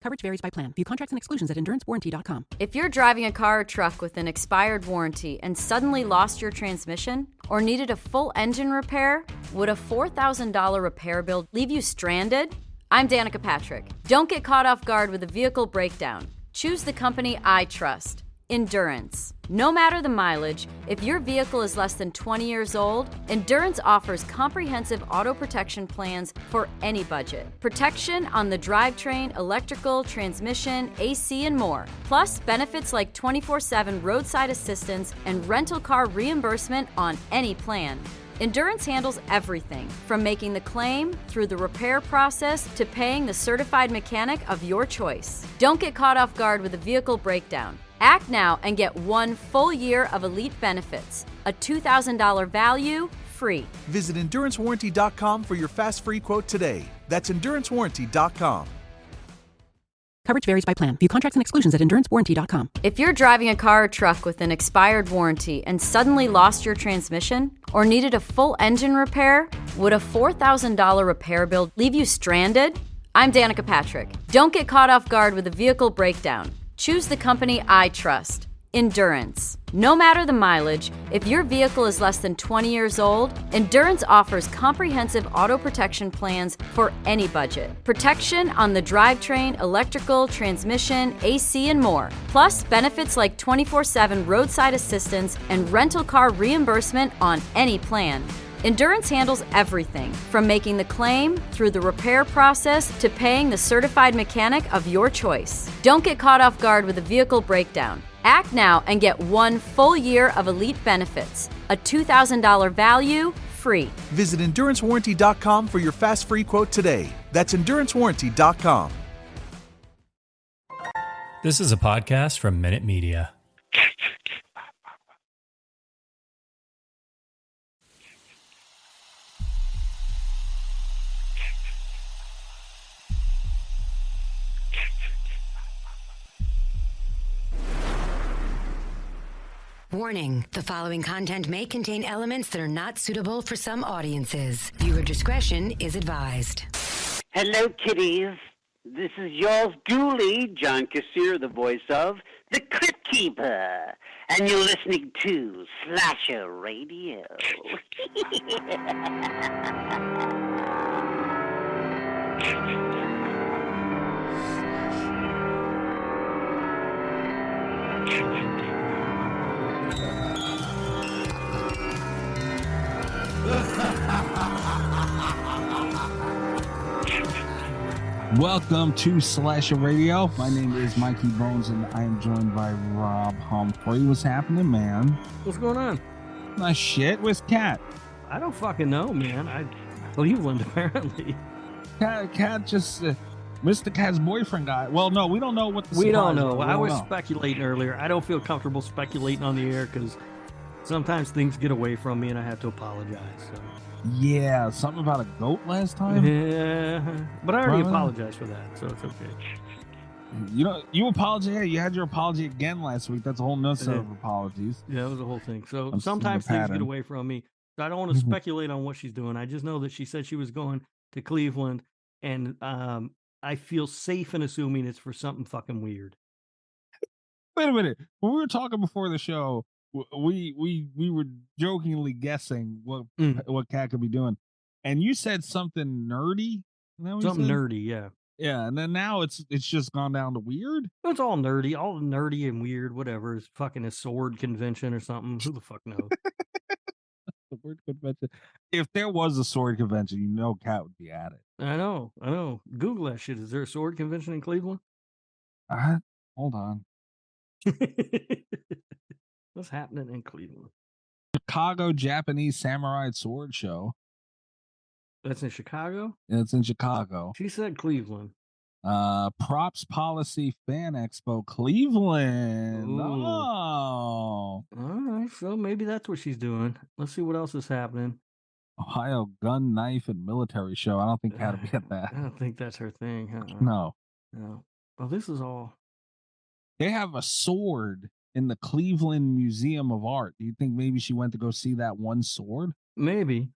Coverage varies by plan. View contracts and exclusions at endurancewarranty.com. If you're driving a car or truck with an expired warranty and suddenly lost your transmission or needed a full engine repair, would a $4,000 repair bill leave you stranded? I'm Danica Patrick. Don't get caught off guard with a vehicle breakdown. Choose the company I trust. Endurance. No matter the mileage, if your vehicle is less than 20 years old, Endurance offers comprehensive auto protection plans for any budget. Protection on the drivetrain, electrical, transmission, AC, and more. Plus, benefits like 24/7 roadside assistance and rental car reimbursement on any plan. Endurance handles everything, from making the claim, through the repair process, to paying the certified mechanic of your choice. Don't get caught off guard with a vehicle breakdown. Act now and get 1 full year of elite benefits. A $2,000 value, free. Visit EnduranceWarranty.com for your fast free quote today. That's EnduranceWarranty.com. Coverage varies by plan. View contracts and exclusions at endurancewarranty.com. If you're driving a car or truck with an expired warranty and suddenly lost your transmission or needed a full engine repair, would a $4,000 repair bill leave you stranded? I'm Danica Patrick. Don't get caught off guard with a vehicle breakdown. Choose the company I trust. Endurance. No matter the mileage, if your vehicle is less than 20 years old, Endurance offers comprehensive auto protection plans for any budget. Protection on the drivetrain, electrical, transmission, AC, and more. Plus, benefits like 24/7 roadside assistance and rental car reimbursement on any plan. Endurance handles everything, from making the claim, through the repair process, to paying the certified mechanic of your choice. Don't get caught off guard with a vehicle breakdown. Act now and get 1 full year of elite benefits. A $2,000 value, free. Visit EnduranceWarranty.com for your fast free quote today. That's EnduranceWarranty.com. This is a podcast from Minute Media. Warning, the following content may contain elements that are not suitable for some audiences. Viewer discretion is advised. Hello, kiddies. This is yours duly, John Kassir, the voice of The Crypt Keeper. And you're listening to Slasher Radio. Welcome to Slasher Radio. My name is Mikey Bones, and I am joined by Rob Humphrey. What's happening, man? What's going on? Nice shit. Where's Cat? I don't fucking know, man. Cleveland, apparently. Cat just Mr. Cat's boyfriend guy. Well, no, we don't know what the We don't surprise know. is. I was speculating earlier. I don't feel comfortable speculating on the air because sometimes things get away from me and I have to apologize. So. Yeah, something about a goat last time? Yeah, but I already apologized for that, so it's okay. You apologize. You had your apology again last week. That's a whole nother set of apologies. Yeah, it was a whole thing. So I'm sometimes seeing a things get pattern. away from me. So I don't want to speculate on what she's doing. I just know that she said she was going to Cleveland, and I feel safe in assuming it's for something fucking weird. Wait a minute. When we were talking before the show, we were jokingly guessing what Cat could be doing, and you said something nerdy. Is that what you Something said? nerdy, yeah. Yeah, and then now it's just gone down to weird. It's all nerdy and weird, whatever. It's fucking a sword convention or something. Who the fuck knows? The word convention. If there was a sword convention, you know Cat would be at it. I know. Google that shit. Is there a sword convention in Cleveland? Hold on. What's happening in Cleveland? Chicago Japanese Samurai Sword Show. That's in Chicago? Yeah, it's in Chicago. She said Cleveland. Props Policy Fan Expo Cleveland. Ooh. Oh. All right, so maybe that's what she's doing. Let's see what else is happening. Ohio Gun, Knife, and Military Show. I don't think Cat will be at that. I don't think that's her thing. No. Well, this is all. They have a sword in the Cleveland Museum of Art. Do you think maybe she went to go see that one sword? Maybe.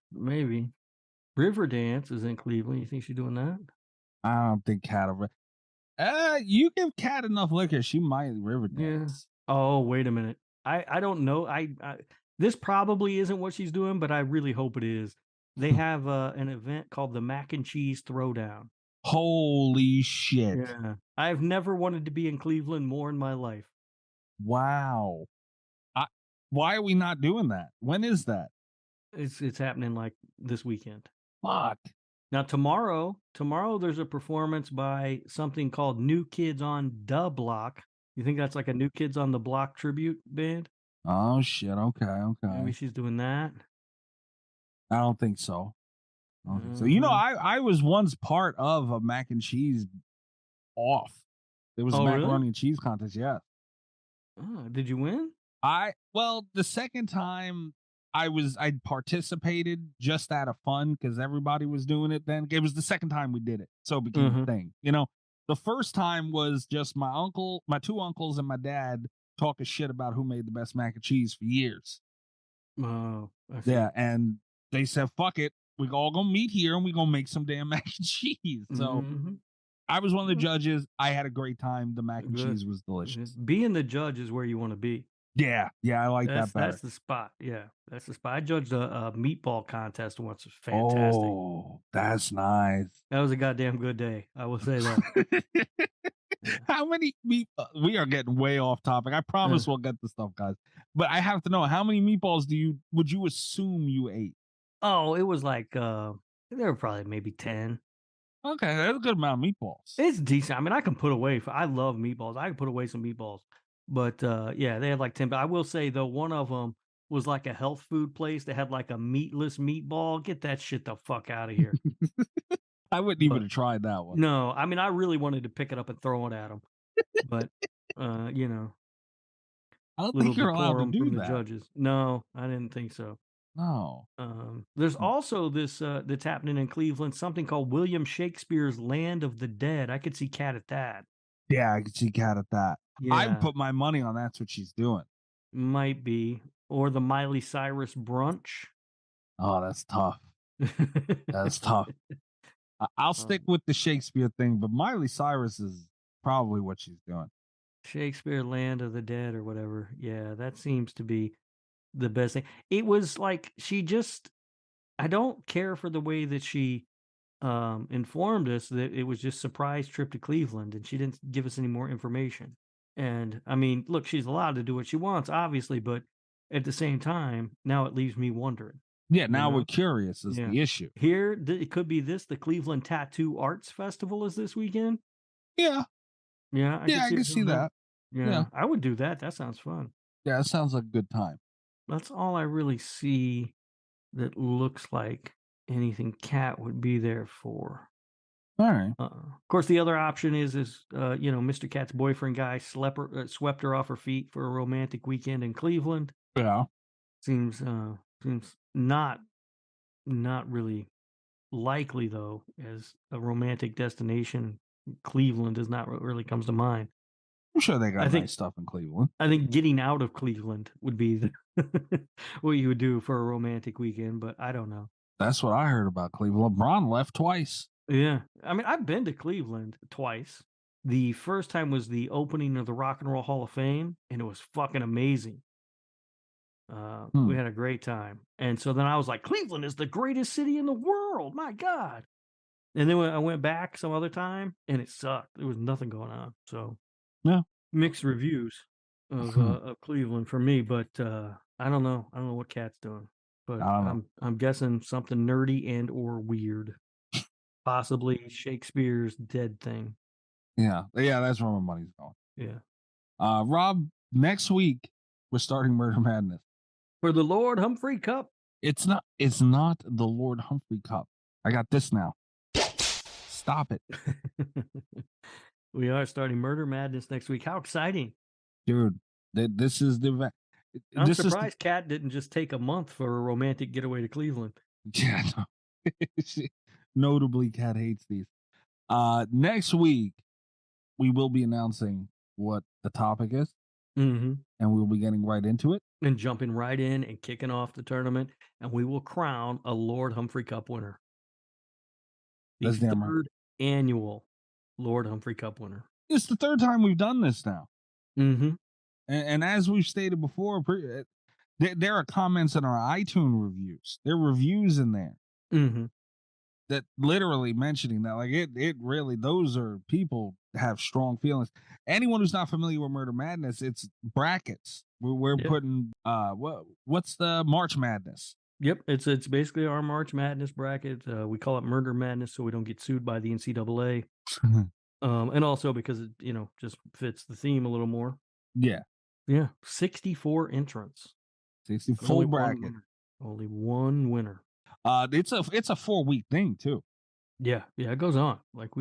Riverdance is in Cleveland. You think she's doing that? I don't think Cat. You give Kat enough liquor, she might river Yeah. dance. Oh, wait a minute. I don't know. This probably isn't what she's doing, but I really hope it is. They have an event called the Mac and Cheese Throwdown. Holy shit. Yeah. I've never wanted to be in Cleveland more in my life. Wow. Why are we not doing that? When is that? It's happening like this weekend. Fuck. Now tomorrow there's a performance by something called New Kids on the Block. You think that's like a New Kids on the Block tribute band? Oh shit. Okay. Maybe she's doing that. I don't think so. So you know, I was once part of a mac and cheese off. There was a macaroni really? and cheese contest. Yeah. Oh, did you win? The second time I participated just out of fun because everybody was doing it then. It was the second time we did it. So it became a thing. You know, the first time was just my two uncles and my dad talking shit about who made the best mac and cheese for years. Oh, I see. Yeah. And they said, fuck it. We all gonna meet here and we gonna make some damn mac and cheese. So I was one of the judges. I had a great time. The mac and cheese was delicious. Being the judge is where you want to be. Yeah, I like that better. That's the spot. Yeah, that's the spot. I judged a meatball contest once. It was fantastic. Oh, that's nice. That was a goddamn good day. I will say that. How many we are getting way off topic. I promise we'll get the stuff, guys. But I have to know, how many meatballs would you assume you ate? Oh, it was like there were probably maybe 10. Okay, that's a good amount of meatballs. It's decent. I mean, I can put away. I love meatballs. I can put away some meatballs. But yeah, they had like 10. But I will say though, one of them was like a health food place that had like a meatless meatball. Get that shit the fuck out of here. I wouldn't even have tried that one. No, I mean, I really wanted to pick it up and throw it at them, but you know, I don't think you're allowed to do from that. The judges. No, I didn't think so. No. There's also this that's happening in Cleveland, something called William Shakespeare's Land of the Dead. I could see Kat at that. Yeah, I could see Kat at that. Yeah. I would put my money on that's what she's doing. Might be. Or the Miley Cyrus brunch. Oh, that's tough. That's tough. I'll stick with the Shakespeare thing, but Miley Cyrus is probably what she's doing. Shakespeare Land of the Dead or whatever. Yeah, that seems to be the best thing. It was like I don't care for the way that she informed us that it was just surprise trip to Cleveland and she didn't give us any more information. And I mean, look, she's allowed to do what she wants, obviously, but at the same time, now it leaves me wondering. Yeah, now we're curious is the issue. Here, it could be this. The Cleveland Tattoo Arts Festival is this weekend. Yeah. Yeah, I can see that. Yeah, I would do that. That sounds fun. Yeah, it sounds like a good time. That's all I really see that looks like anything Kat would be there for. All right. Of course, the other option is Mr. Kat's boyfriend guy swept her off her feet for a romantic weekend in Cleveland. Yeah. Seems not really likely though, as a romantic destination. Cleveland does not really comes to mind. I'm sure they got nice stuff in Cleveland. I think getting out of Cleveland would be what you would do for a romantic weekend, but I don't know. That's what I heard about Cleveland. LeBron left twice. Yeah. I mean, I've been to Cleveland twice. The first time was the opening of the Rock and Roll Hall of Fame, and it was fucking amazing. We had a great time. And so then I was like, Cleveland is the greatest city in the world. My God. And then when I went back some other time, and it sucked. There was nothing going on. So yeah, mixed reviews of Cleveland for me. But I don't know. I don't know what Kat's doing. But I'm guessing something nerdy and or weird. Possibly Shakespeare's Dead thing. Yeah, that's where my money's going. Yeah. Rob, next week we're starting Murder Madness for the Lord Humphrey Cup. It's not the Lord Humphrey Cup. I got this now. Stop it. We are starting Murder Madness next week. How exciting, dude! This is the event. I'm surprised Kat didn't just take a month for a romantic getaway to Cleveland. Yeah. No. Notably, Kat hates these. Next week, we will be announcing what the topic is, and we'll be getting right into it. And jumping right in and kicking off the tournament, and we will crown a Lord Humphrey Cup winner. The third annual Lord Humphrey Cup winner. It's the third time we've done this now. Mm-hmm. And as we've stated before, there are comments in our iTunes reviews. There are reviews in there Mm-hmm. that literally mentioning that. Like it really, those are people have strong feelings. Anyone who's not familiar with Murder Madness, it's brackets. We're putting what's the March Madness? Yep, it's basically our March Madness bracket. We call it Murder Madness so we don't get sued by the NCAA. And also because it, just fits the theme a little more. Yeah. Yeah, 64 entrants. 64 full bracket. Only one winner. It's a 4-week thing too. Yeah, it goes on. Like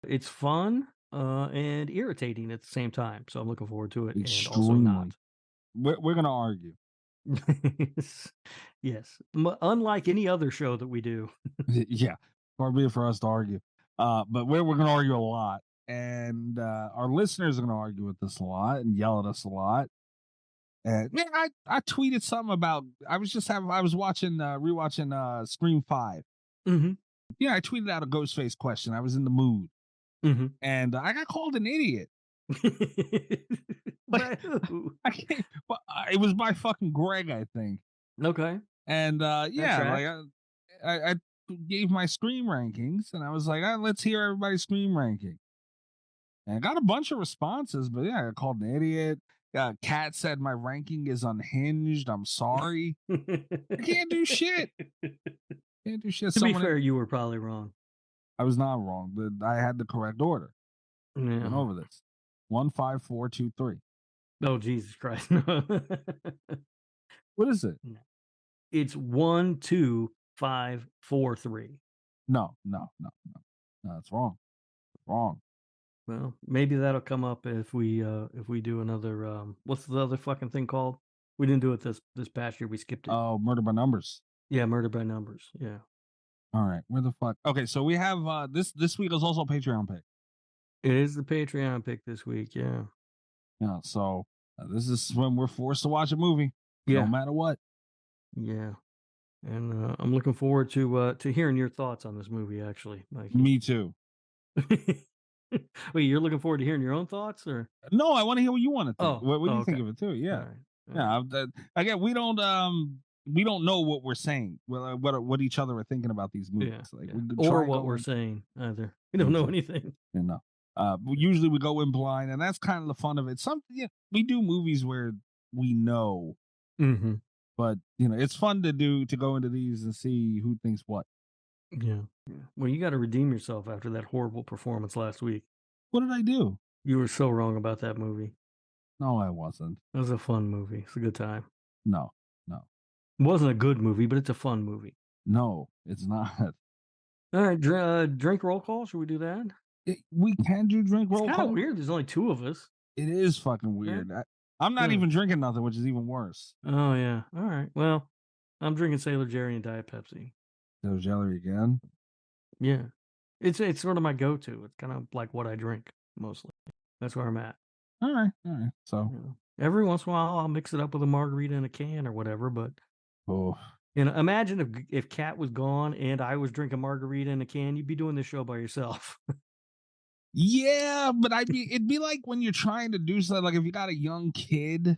it's fun and irritating at the same time. So I'm looking forward to it. Extremely. And also not. We're gonna argue. Yes. Unlike any other show that we do. Yeah, far be it for us to argue. But we're going to argue a lot, and our listeners are going to argue with us a lot and yell at us a lot. And man, I tweeted something about I was watching rewatching Scream 5. Mm-hmm. Yeah, I tweeted out a Ghostface question. I was in the mood, and I got called an idiot. It was by fucking Greg, I think. Okay. And I gave my Scream rankings, and I was like, let's hear everybody's Scream ranking. And I got a bunch of responses, but yeah, I got called an idiot. Kat said my ranking is unhinged. I'm sorry. I can't do shit. Can't do shit. To be fair, you were probably wrong. I was not wrong, but I had the correct order. Yeah. Went over this. 1, 5, 4, 2, 3. Oh, Jesus Christ. What is it? It's 1, 2, 5, 4, 3. No, that's wrong. Wrong. Well, maybe that'll come up if we do another what's the other fucking thing called? We didn't do it this past year. We skipped it. Oh, Murder by Numbers. Yeah, Murder by Numbers. Yeah. All right. Where the fuck? Okay, so we have this week is also a Patreon pick. It is the Patreon pick this week. Yeah. Yeah. So this is when we're forced to watch a movie. Yeah. No matter what. Yeah. And I'm looking forward to hearing your thoughts on this movie. Actually, Mikey. Me too. Wait, you're looking forward to hearing your own thoughts, or no? I want to hear what you want to think. Oh, what do you think of it too? Yeah. All right. Yeah. Again, we don't know what we're saying. What each other are thinking about these movies, or what we're saying either. We don't know anything. No. Usually we go in blind, and that's kind of the fun of it. We do movies where we know, but it's fun to go into these and see who thinks what. Yeah. Well, you got to redeem yourself after that horrible performance last week. What did I do? You were so wrong about that movie. No, I wasn't. It was a fun movie. It's a good time. No. It wasn't a good movie, but it's a fun movie. No, it's not. All right, drink roll call. Should we do that? We can do drink roll call. It's kind of weird. There's only 2 of us. It is fucking weird. I'm not even drinking nothing, which is even worse. Oh, yeah. All right. Well, I'm drinking Sailor Jerry and Diet Pepsi. Sailor Jerry again? Yeah. It's sort of my go-to. It's kind of like what I drink, mostly. That's where I'm at. All right. So every once in a while, I'll mix it up with a margarita in a can or whatever, but imagine if Kat was gone and I was drinking margarita in a can, you'd be doing this show by yourself. Yeah, but it'd be like when you're trying to do something, like if you got a young kid,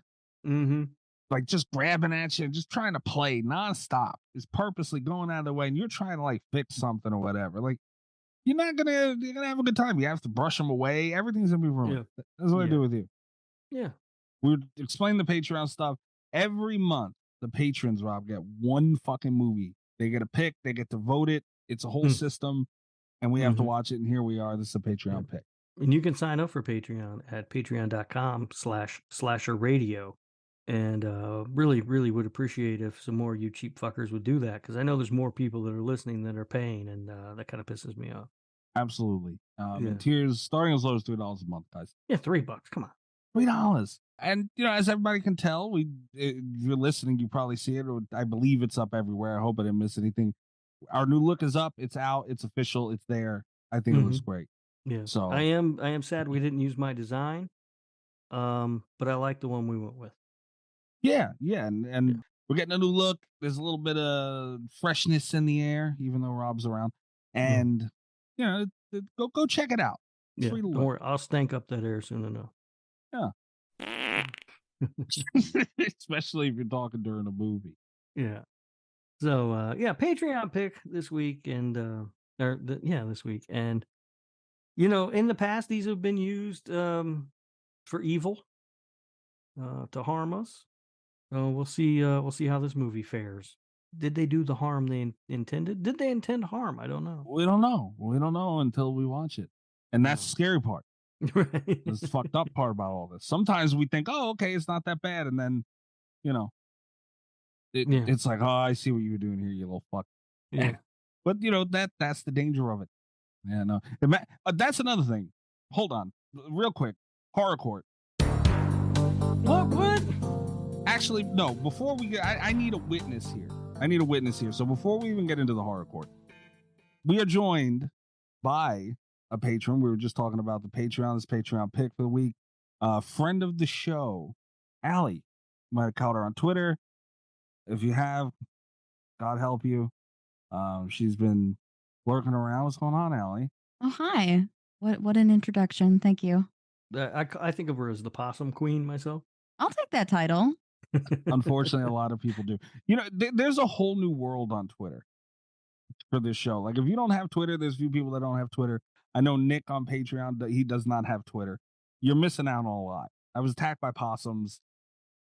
like just grabbing at you, just trying to play nonstop, is purposely going out of the way, and you're trying to like fix something or whatever. Like you're gonna have a good time. You have to brush them away. Everything's gonna be ruined. Yeah. That's what I do with you. Yeah. We explain the Patreon stuff every month. The patrons, Rob, get one fucking movie. They get a pick. They get to vote it. It's a whole system. And we have to watch it, and here we are. This is a Patreon pick. And you can sign up for Patreon at patreon.com/slasherradio. And really, really would appreciate if some more of you cheap fuckers would do that, because I know there's more people that are listening than are paying, and that kind of pisses me off. Absolutely. Tiers starting as low as $3 a month, guys. Yeah, $3. Come on. $3. And, as everybody can tell, if you're listening, you probably see it. I believe it's up everywhere. I hope I didn't miss anything. Our new look is up. It's out. It's official. It's there. I think it looks great. Yeah. So I am sad we didn't use my design. But I like the one we went with. Yeah. And we're getting a new look. There's a little bit of freshness in the air, even though Rob's around. And go check it out. Yeah, Free to don't look. worry. I'll stank up that air soon enough. Yeah. Especially if you're talking during a movie. Yeah. So Patreon pick this week this week. And in the past these have been used for evil, to harm us. We'll see how this movie fares. Did they do the harm they intended? Did they intend harm? I don't know. We don't know. We don't know until we watch it. And that's the scary part. Right. That's the fucked up part about all this. Sometimes we think, oh, okay, it's not that bad. And then, it's like, oh, I see what you were doing here, you little fuck. Yeah. But, that's the danger of it. Yeah, no. That's another thing. Hold on. Real quick. Horror Court. What? Actually, no. Before we get, I need a witness here. So before we even get into the Horror Court, we are joined by a patron. We were just talking about the Patreon. This Patreon pick for the week. Friend of the show, Allie. You might have caught her on Twitter. If you have, God help you. She's been lurking around. What's going on, Allie? Oh, hi. What an introduction. Thank you. I think of her as the possum queen myself. I'll take that title. Unfortunately, a lot of people do. There's a whole new world on Twitter for this show. Like, if you don't have Twitter, there's a few people that don't have Twitter. I know Nick on Patreon, he does not have Twitter. You're missing out on a lot. I was attacked by possums.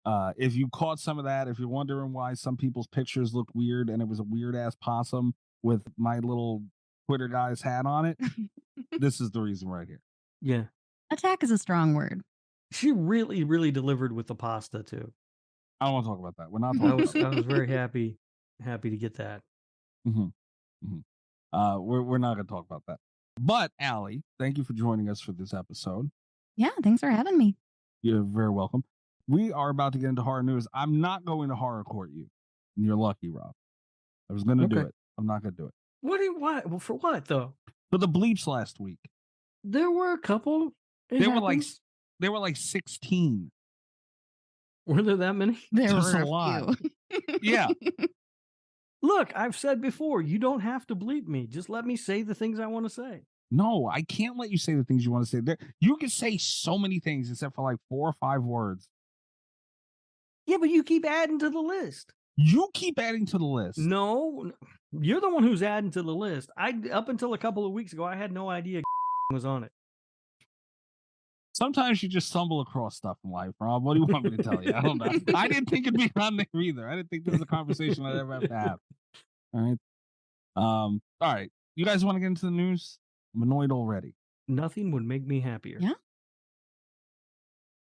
If you caught some of that, if you're wondering why some people's pictures looked weird and it was a weird ass possum with my little Twitter guy's hat on it, this is the reason right here. Yeah. Attack is a strong word. She really, really delivered with the pasta too. I don't want to talk about that. We're not talking about that. I was very happy to get that. Mm-hmm. Mm-hmm. We're not going to talk about that. But Allie, thank you for joining us for this episode. Yeah, thanks for having me. You're very welcome. We are about to get into horror news. I'm not going to horror court you. And you're lucky, Rob. I was going to do it. I'm not going to do it. What? Well, for what though? For the bleeps last week. There were a couple. They were like 16. Were there that many? There Just were a lot. few. Yeah. Look, I've said before, you don't have to bleep me. Just let me say the things I want to say. No, I can't let you say the things you want to say. You can say so many things except for like 4 or 5 words. Yeah, but you keep adding to the list. You keep adding to the list. No, you're the one who's adding to the list. Up until a couple of weeks ago, I had no idea was on it. Sometimes you just stumble across stuff in life, Rob. What do you want me to tell you? I don't know. I didn't think it'd be on there either. I didn't think this was a conversation I'd ever have to have. All right. You guys want to get into the news? I'm annoyed already. Nothing would make me happier. Yeah.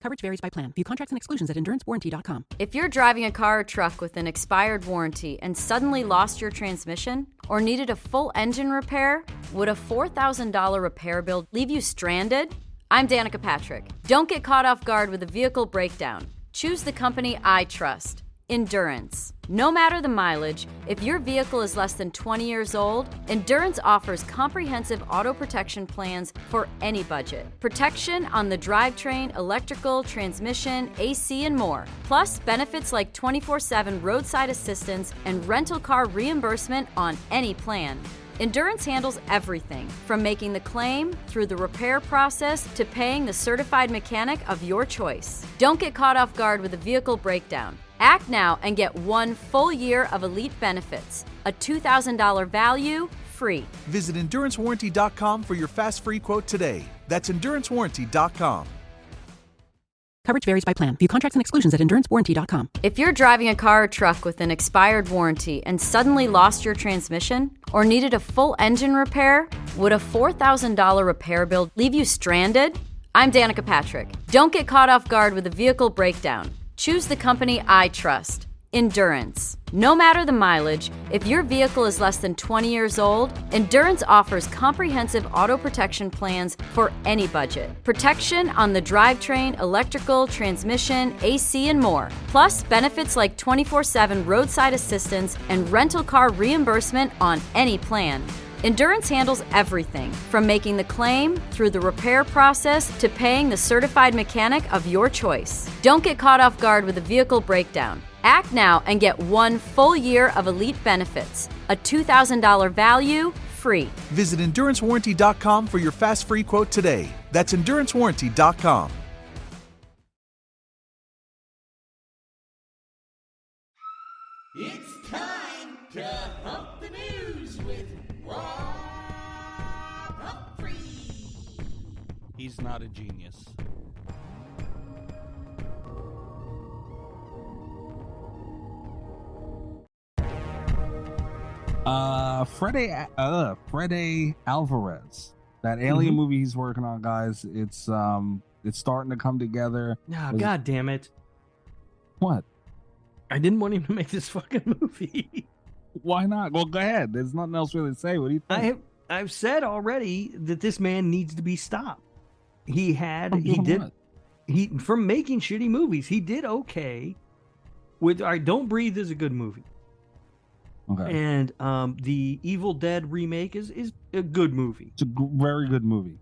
Coverage varies by plan. View contracts and exclusions at endurancewarranty.com. If you're driving a car or truck with an expired warranty and suddenly lost your transmission or needed a full engine repair, would a $4,000 repair bill leave you stranded? I'm Danica Patrick. Don't get caught off guard with a vehicle breakdown. Choose the company I trust. Endurance. No matter the mileage, if your vehicle is less than 20 years old, Endurance offers comprehensive auto protection plans for any budget. Protection on the drivetrain, electrical, transmission, AC, and more. Plus, benefits like 24/7 roadside assistance and rental car reimbursement on any plan. Endurance handles everything, from making the claim, through the repair process, to paying the certified mechanic of your choice. Don't get caught off guard with a vehicle breakdown. Act now and get 1 full year of elite benefits, a $2,000 value, free. Visit EnduranceWarranty.com for your fast free quote today. That's EnduranceWarranty.com. Coverage varies by plan. View contracts and exclusions at endurancewarranty.com. If you're driving a car or truck with an expired warranty and suddenly lost your transmission or needed a full engine repair, would a $4,000 repair bill leave you stranded? I'm Danica Patrick. Don't get caught off guard with a vehicle breakdown. Choose the company I trust. Endurance. No matter the mileage, if your vehicle is less than 20 years old, Endurance offers comprehensive auto protection plans for any budget. Protection on the drivetrain, electrical, transmission, AC, and more. Plus, benefits like 24/7 roadside assistance and rental car reimbursement on any plan. Endurance handles everything, from making the claim, through the repair process, to paying the certified mechanic of your choice. Don't get caught off guard with a vehicle breakdown. Act now and get 1 full year of elite benefits, a $2,000 value, free. Visit EnduranceWarranty.com for your fast free quote today. That's EnduranceWarranty.com. It's time to hump the news with Rob Humphrey. He's not a genius. Freddy Alvarez, that Alien movie he's working on, guys. It's starting to come together. Oh, God damn it! What? I didn't want him to make this fucking movie. Why not? Well, go ahead. There's nothing else really to say. What do you think? I've said already that this man needs to be stopped. From making shitty movies. He did okay with Don't Breathe is a good movie. Okay. And the Evil Dead remake is a good movie. It's a very good movie.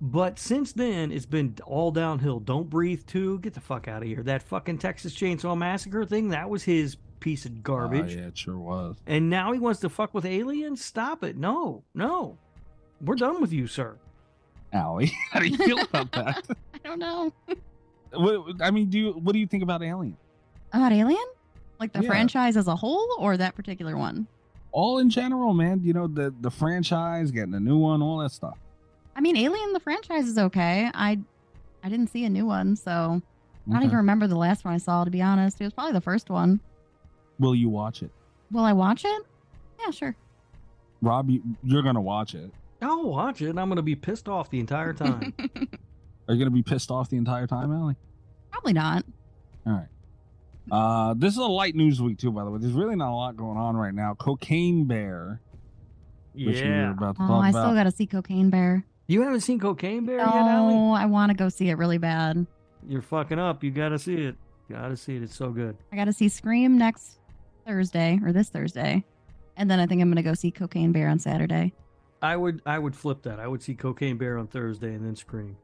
But since then, it's been all downhill. Don't Breathe 2, get the fuck out of here. That fucking Texas Chainsaw Massacre thing, that was his piece of garbage. Yeah, it sure was. And now he wants to fuck with aliens? Stop it. No. We're done with you, sir. Allie, how do you feel about that? I don't know. What do you think about Alien? About Alien? Like the Yeah. franchise as a whole or that particular one? All in general, man. You know, the franchise, getting a new one, all that stuff. I mean, Alien, the franchise is okay. I didn't see a new one, so I don't Okay. even remember the last one I saw, to be honest. It was probably the first one. Will you watch it? Will I watch it? Yeah, sure. Rob, you're going to watch it. I'll watch it, and I'm going to be pissed off the entire time. Are you going to be pissed off the entire time, Allie? Probably not. All right. This is a light news week, too, by the way. There's really not a lot going on right now. Cocaine Bear. Which we were about to Oh, talk I about. still got to see Cocaine Bear. You haven't seen Cocaine Bear No, yet, Allie? I want to go see it really bad. You're fucking up. You got to see it. It's so good. I got to see Scream next Thursday, or this Thursday. And then I think I'm going to go see Cocaine Bear on Saturday. I would flip that. I would see Cocaine Bear on Thursday and then Scream.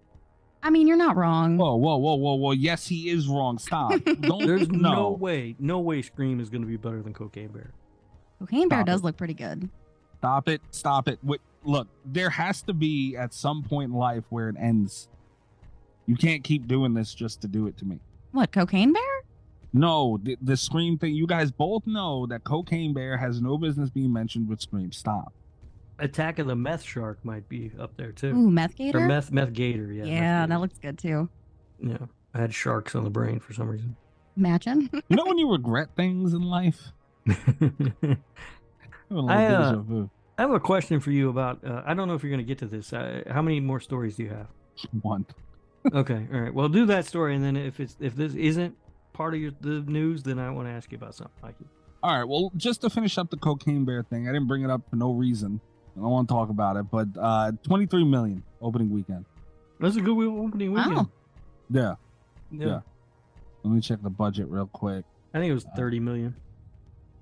I mean, you're not wrong. Whoa. Yes, he is wrong. Stop. There's no way Scream is going to be better than Cocaine Bear. Cocaine Bear Stop does it. look pretty good. Stop it. Wait, look, there has to be at some point in life where it ends. You can't keep doing this just to do it to me. What, Cocaine Bear? No, the Scream thing. You guys both know that Cocaine Bear has no business being mentioned with Scream. Stop. Attack of the Meth Shark might be up there too. Ooh, Meth Gator? Or Meth Gator, yeah. Yeah, that looks good too. Yeah, I had sharks on the brain for some reason. Imagine. You know when you regret things in life? I have a question for you about. I don't know if you're going to get to this. How many more stories do you have? One. Okay, all right. Well, do that story, and then if this isn't part of the news, then I want to ask you about something like it. All right. Well, just to finish up the Cocaine Bear thing, I didn't bring it up for no reason. I don't want to talk about it, but 23 million opening weekend. That's a good opening weekend. Wow. Yeah. Let me check the budget real quick. I think it was 30 million.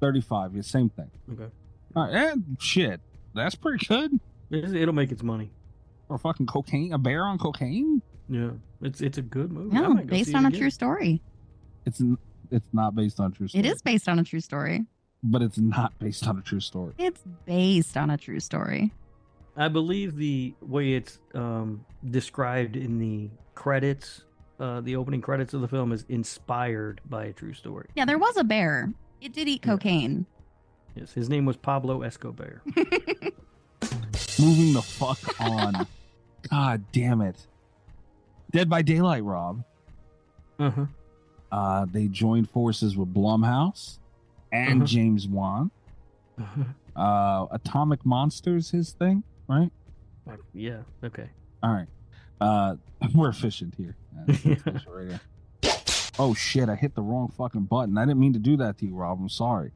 35. Yeah, same thing. Okay. All right. And shit, that's pretty good. It'll make its money. For fucking cocaine, a bear on cocaine. Yeah, it's a good movie. I Yeah, might go based see on it a again. true story. It's not based on a true story. It is based on a true story. But it's not based on a true story. It's based on a true story. I believe the way it's described in the credits, the opening credits of the film, is inspired by a true story. Yeah, there was a bear. It did eat cocaine. Yes, his name was Pablo Escobar. Moving the fuck on. God damn it. Dead by Daylight, Rob. Uh-huh. They joined forces with Blumhouse and James Wan. Atomic Monsters, his thing, right? Yeah. Okay. All right. We're efficient here. Efficient right here. Oh shit! I hit the wrong fucking button. I didn't mean to do that to you, Rob. I'm sorry.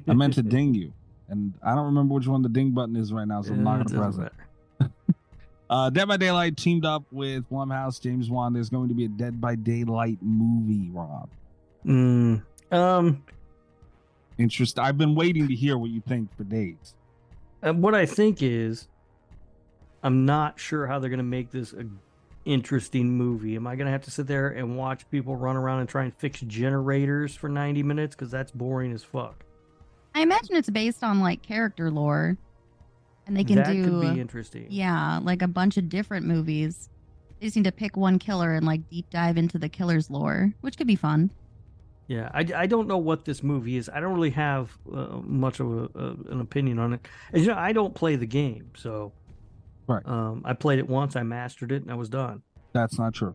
I meant to ding you, and I don't remember which one the ding button is right now, so I'm not gonna press it. Dead by Daylight teamed up with Blumhouse, James Wan. There's going to be a Dead by Daylight movie, Rob. Interest. I've been waiting to hear what you think for days. What I think is, I'm not sure how they're going to make this a interesting movie. Am I going to have to sit there and watch people run around and try and fix generators for 90 minutes? Because that's boring as fuck. I imagine it's based on like character lore. And they can that do could be interesting. Yeah, like a bunch of different movies. They just need to pick one killer and like deep dive into the killer's lore, which could be fun. Yeah, I don't know what this movie is. I don't really have much of an opinion on it. As you know, I don't play the game, so Right. I played it once, I mastered it, and I was done. That's not true.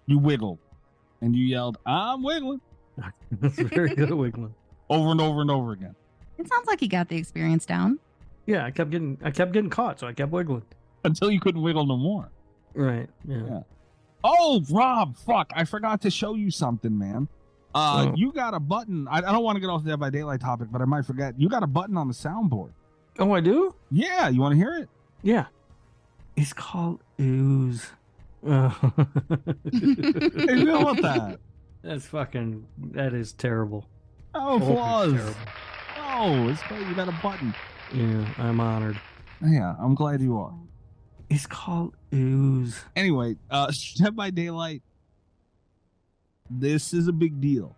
You wiggled and you yelled, "I'm wiggling." That's very good at wiggling. Over and over and over again. It sounds like he got the experience down. Yeah, I kept getting caught, so I kept wiggling until you couldn't wiggle no more. Right. Yeah. Oh, Rob, fuck! I forgot to show you something, man. You got a button. I don't want to get off the Dead by Daylight topic, but I might forget. You got a button on the soundboard. Oh, I do? Yeah. You want to hear it? Yeah. It's called ooze. Hey, you know what that? That is terrible. Oh, applause. Oh, it's great. You got a button. Yeah, I'm honored. Yeah, I'm glad you are. It's called ooze. Anyway, Dead by Daylight. This is a big deal.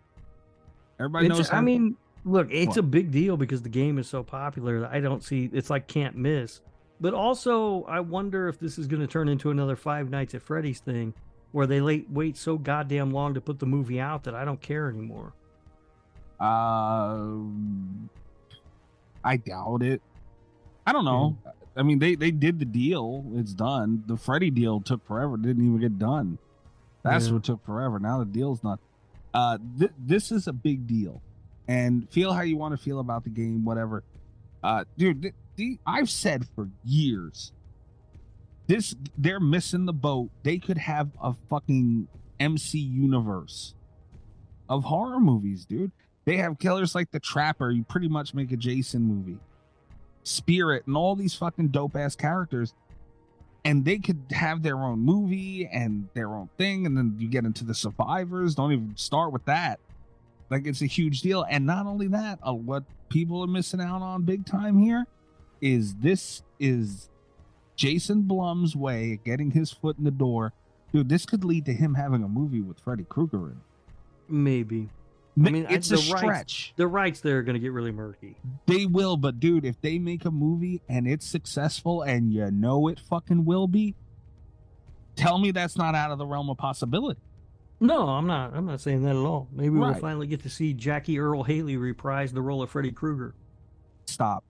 Everybody knows. I mean, look, it's What? a big deal because the game is so popular that I don't see it's like can't miss. But also, I wonder if this is going to turn into another Five Nights at Freddy's thing, where they wait so goddamn long to put the movie out that I don't care anymore. I doubt it. I don't know. I mean, they did the deal. It's done. The Freddy deal took forever. Didn't even get done. That's what took forever. Now the deal's not. This is a big deal. And feel how you want to feel about the game, whatever. Dude, I've said for years, they're missing the boat. They could have a fucking MC universe of horror movies, dude. They have killers like the Trapper. You pretty much make a Jason movie. Spirit and all these fucking dope ass characters. And they could have their own movie and their own thing. And then you get into the survivors. Don't even start with that. Like, it's a huge deal. And not only that, what people are missing out on big time here is this is Jason Blum's way of getting his foot in the door. Dude, this could lead to him having a movie with Freddy Krueger in it. Maybe. I mean, it's a stretch. The rights there are going to get really murky. They will, but dude, if they make a movie and it's successful and you know it fucking will be, tell me that's not out of the realm of possibility. No, I'm not saying that at all. Maybe we'll Right. finally get to see Jackie Earl Haley reprise the role of Freddy Krueger. Stop.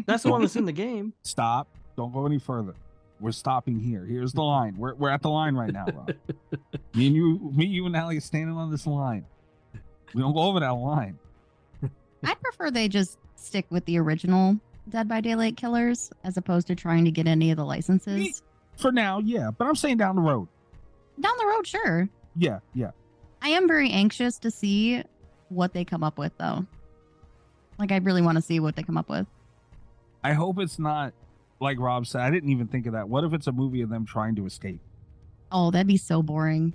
That's the one that's in the game. Stop. Don't go any further. We're stopping here. Here's the line. We're at the line right now, Rob. me, you, and Allie are standing on this line. We don't go over that line. I'd prefer they just stick with the original Dead by Daylight killers as opposed to trying to get any of the licenses. For now, yeah. But I'm saying down the road. Down the road, sure. Yeah. I am very anxious to see what they come up with, though. Like, I really want to see what they come up with. I hope it's not, like Rob said, I didn't even think of that. What if it's a movie of them trying to escape? Oh, that'd be so boring.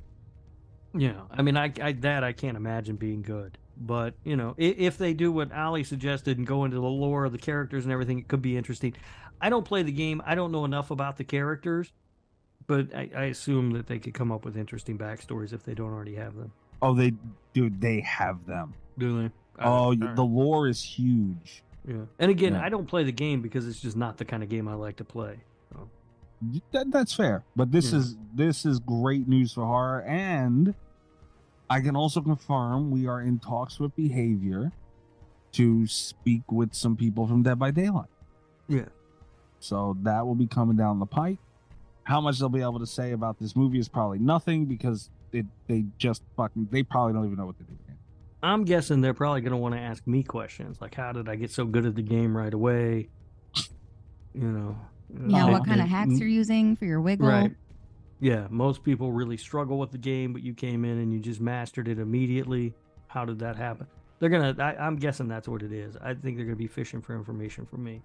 Yeah, I mean, I can't imagine being good. But, you know, if they do what Ali suggested and go into the lore of the characters and everything, it could be interesting. I don't play the game. I don't know enough about the characters, but I assume that they could come up with interesting backstories if they don't already have them. Oh, they have them. Do they? Oh, All right. the lore is huge. Yeah. And again, Yeah. I don't play the game because it's just not the kind of game I like to play. So. That's fair. But this is great news for horror, and I can also confirm we are in talks with Behavior to speak with some people from Dead by Daylight. Yeah. So that will be coming down the pike. How much they'll be able to say about this movie is probably nothing because they probably don't even know what they're doing. I'm guessing they're probably going to want to ask me questions like, how did I get so good at the game right away? You know. Yeah, what kind of hacks you're using for your wiggle. Right. Yeah, most people really struggle with the game, but you came in and you just mastered it immediately. How did that happen? They're going to, I'm guessing that's what it is. I think they're going to be fishing for information from me.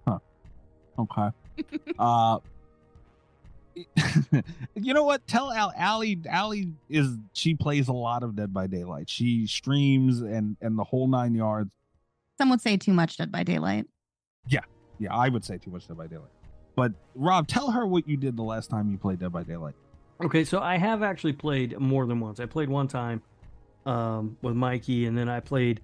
Huh. Okay. You know what? Tell Allie she plays a lot of Dead by Daylight. She streams and the whole 9 yards. Some would say too much Dead by Daylight. Yeah, I would say too much Dead by Daylight. But Rob, tell her what you did the last time you played Dead by Daylight. Okay, so I have actually played more than once. I played one time with Mikey, and then I played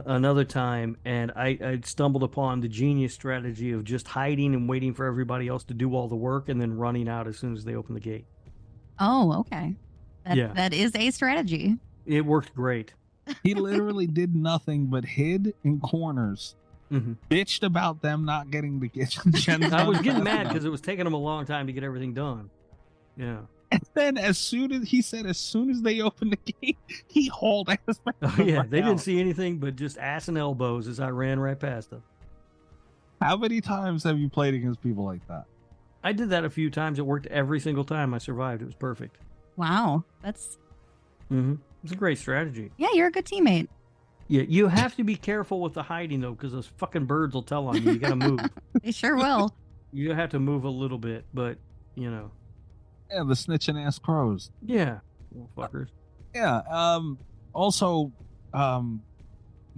another time, and I stumbled upon the genius strategy of just hiding and waiting for everybody else to do all the work and then running out as soon as they open the gate. Oh, okay. Yeah. That is a strategy. It worked great. He literally did nothing but hid in corners, bitched about them not getting the kitchen gens I was done getting fast mad enough. because it was taking them a long time to get everything done. Yeah. And then as soon as they opened the gate, he hauled ass back. Oh, yeah. right They didn't out. see anything but just ass and elbows as I ran right past them. How many times have you played against people like that? I did that a few times. It worked every single time. I survived. It was perfect. Wow. That's It's a great strategy. yeah, you're a good teammate. Yeah, you have to be careful with the hiding though, because those fucking birds will tell on you. You gotta move. They sure will. You have to move a little bit, but you know. Yeah, the snitching ass crows. Yeah, little fuckers. Yeah. Also,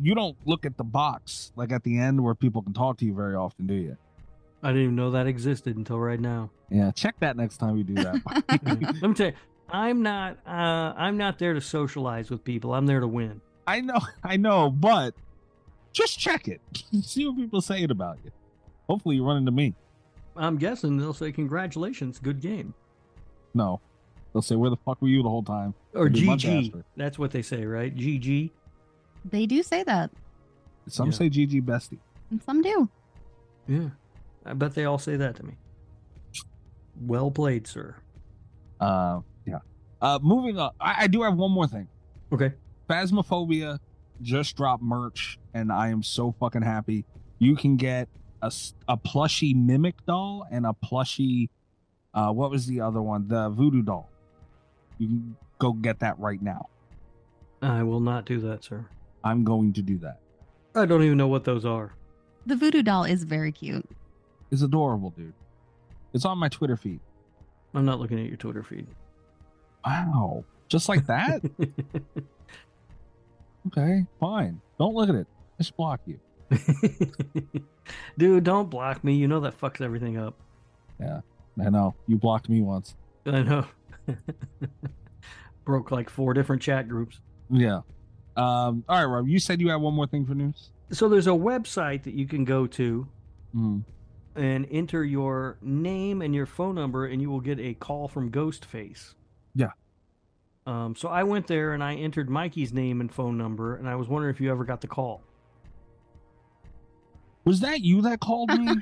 you don't look at the box like at the end where people can talk to you very often, do you? I didn't even know that existed until right now. Yeah, check that next time you do that. Let me tell you, I'm not there to socialize with people. I'm there to win. I know, but just check it. See what people are saying about you. Hopefully you run into me. I'm guessing they'll say congratulations, good game. No. They'll say, where the fuck were you the whole time? Or They'll be much GG. faster. That's what they say, right? GG. They do say that. Some Yeah. say GG bestie. And some do. Yeah. I bet they all say that to me. Well played, sir. Yeah. Moving on. I do have one more thing. Okay. Phasmophobia just dropped merch, and I am so fucking happy. You can get a plushie Mimic doll and a plushie, what was the other one? The Voodoo doll. You can go get that right now. I will not do that, sir. I'm going to do that. I don't even know what those are. The voodoo doll is very cute. It's adorable, dude. It's on my Twitter feed. I'm not looking at your Twitter feed. Wow. Just like that? Okay, fine. Don't look at it. I should block you. Dude, don't block me. You know that fucks everything up. Yeah, I know. You blocked me once. I know. Broke like 4 different chat groups. Yeah. All right, Rob. You said you had one more thing for news. So there's a website that you can go to Mm. and enter your name and your phone number, and you will get a call from Ghostface. Yeah. So I went there and I entered Mikey's name and phone number, and I was wondering if you ever got the call. Was that you that called me?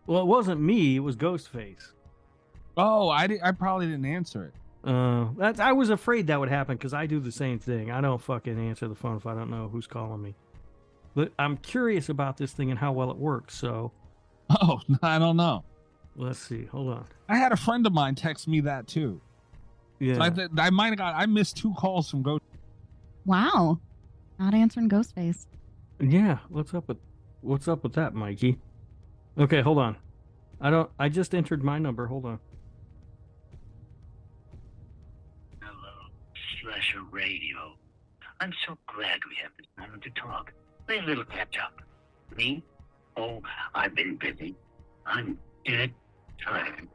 Well, it wasn't me. It was Ghostface. Oh, I probably didn't answer it. I was afraid that would happen because I do the same thing. I don't fucking answer the phone if I don't know who's calling me. But I'm curious about this thing and how well it works. So Oh, I don't know. let's see. Hold on. I had a friend of mine text me that too. Yeah. So I might have got. I missed 2 calls from Ghost. Wow. Not answering Ghostface. Yeah. What's up with that, Mikey? Okay, hold on. I just entered my number. Hold on. Hello, Slasher Radio. I'm so glad we have this moment to talk. Play a little catch up. Me? Oh, I've been busy. I'm dead tired.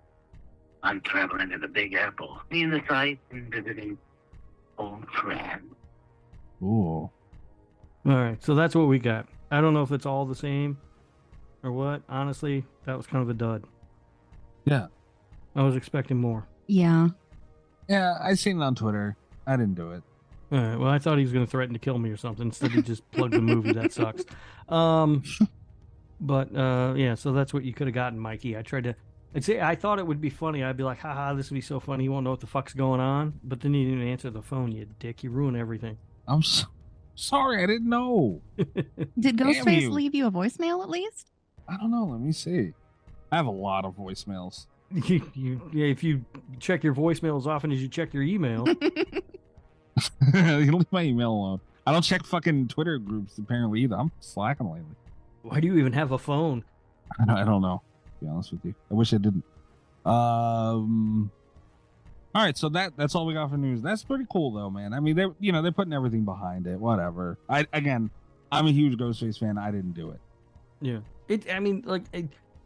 I'm traveling to the Big Apple, seeing the sights and visiting old friends. Ooh. All right, so that's what we got. I don't know if it's all the same or what. Honestly, that was kind of a dud. Yeah. I was expecting more. Yeah. Yeah, I seen it on Twitter. I didn't do it. All right, well, I thought he was going to threaten to kill me or something. Instead, he just plugged the movie. That sucks. But yeah, so that's what you could have gotten, Mikey. I thought it would be funny. I'd be like, haha, this would be so funny. He won't know what the fuck's going on. But then you didn't even answer the phone, you dick. You ruined everything. I'm sorry. I didn't know. Did Damn Ghostface you. leave you a voicemail at least? I don't know. Let me see. I have a lot of voicemails. If you check your voicemail as often as you check your email. You leave my email alone. I don't check fucking Twitter groups apparently either. I'm slacking lately. Why do you even have a phone? I don't know. To be honest with you, I wish I didn't. All right, so that's all we got for news. That's pretty cool though, man. I mean, they're putting everything behind it. Whatever. I'm a huge Ghostface fan. I didn't do it. Yeah.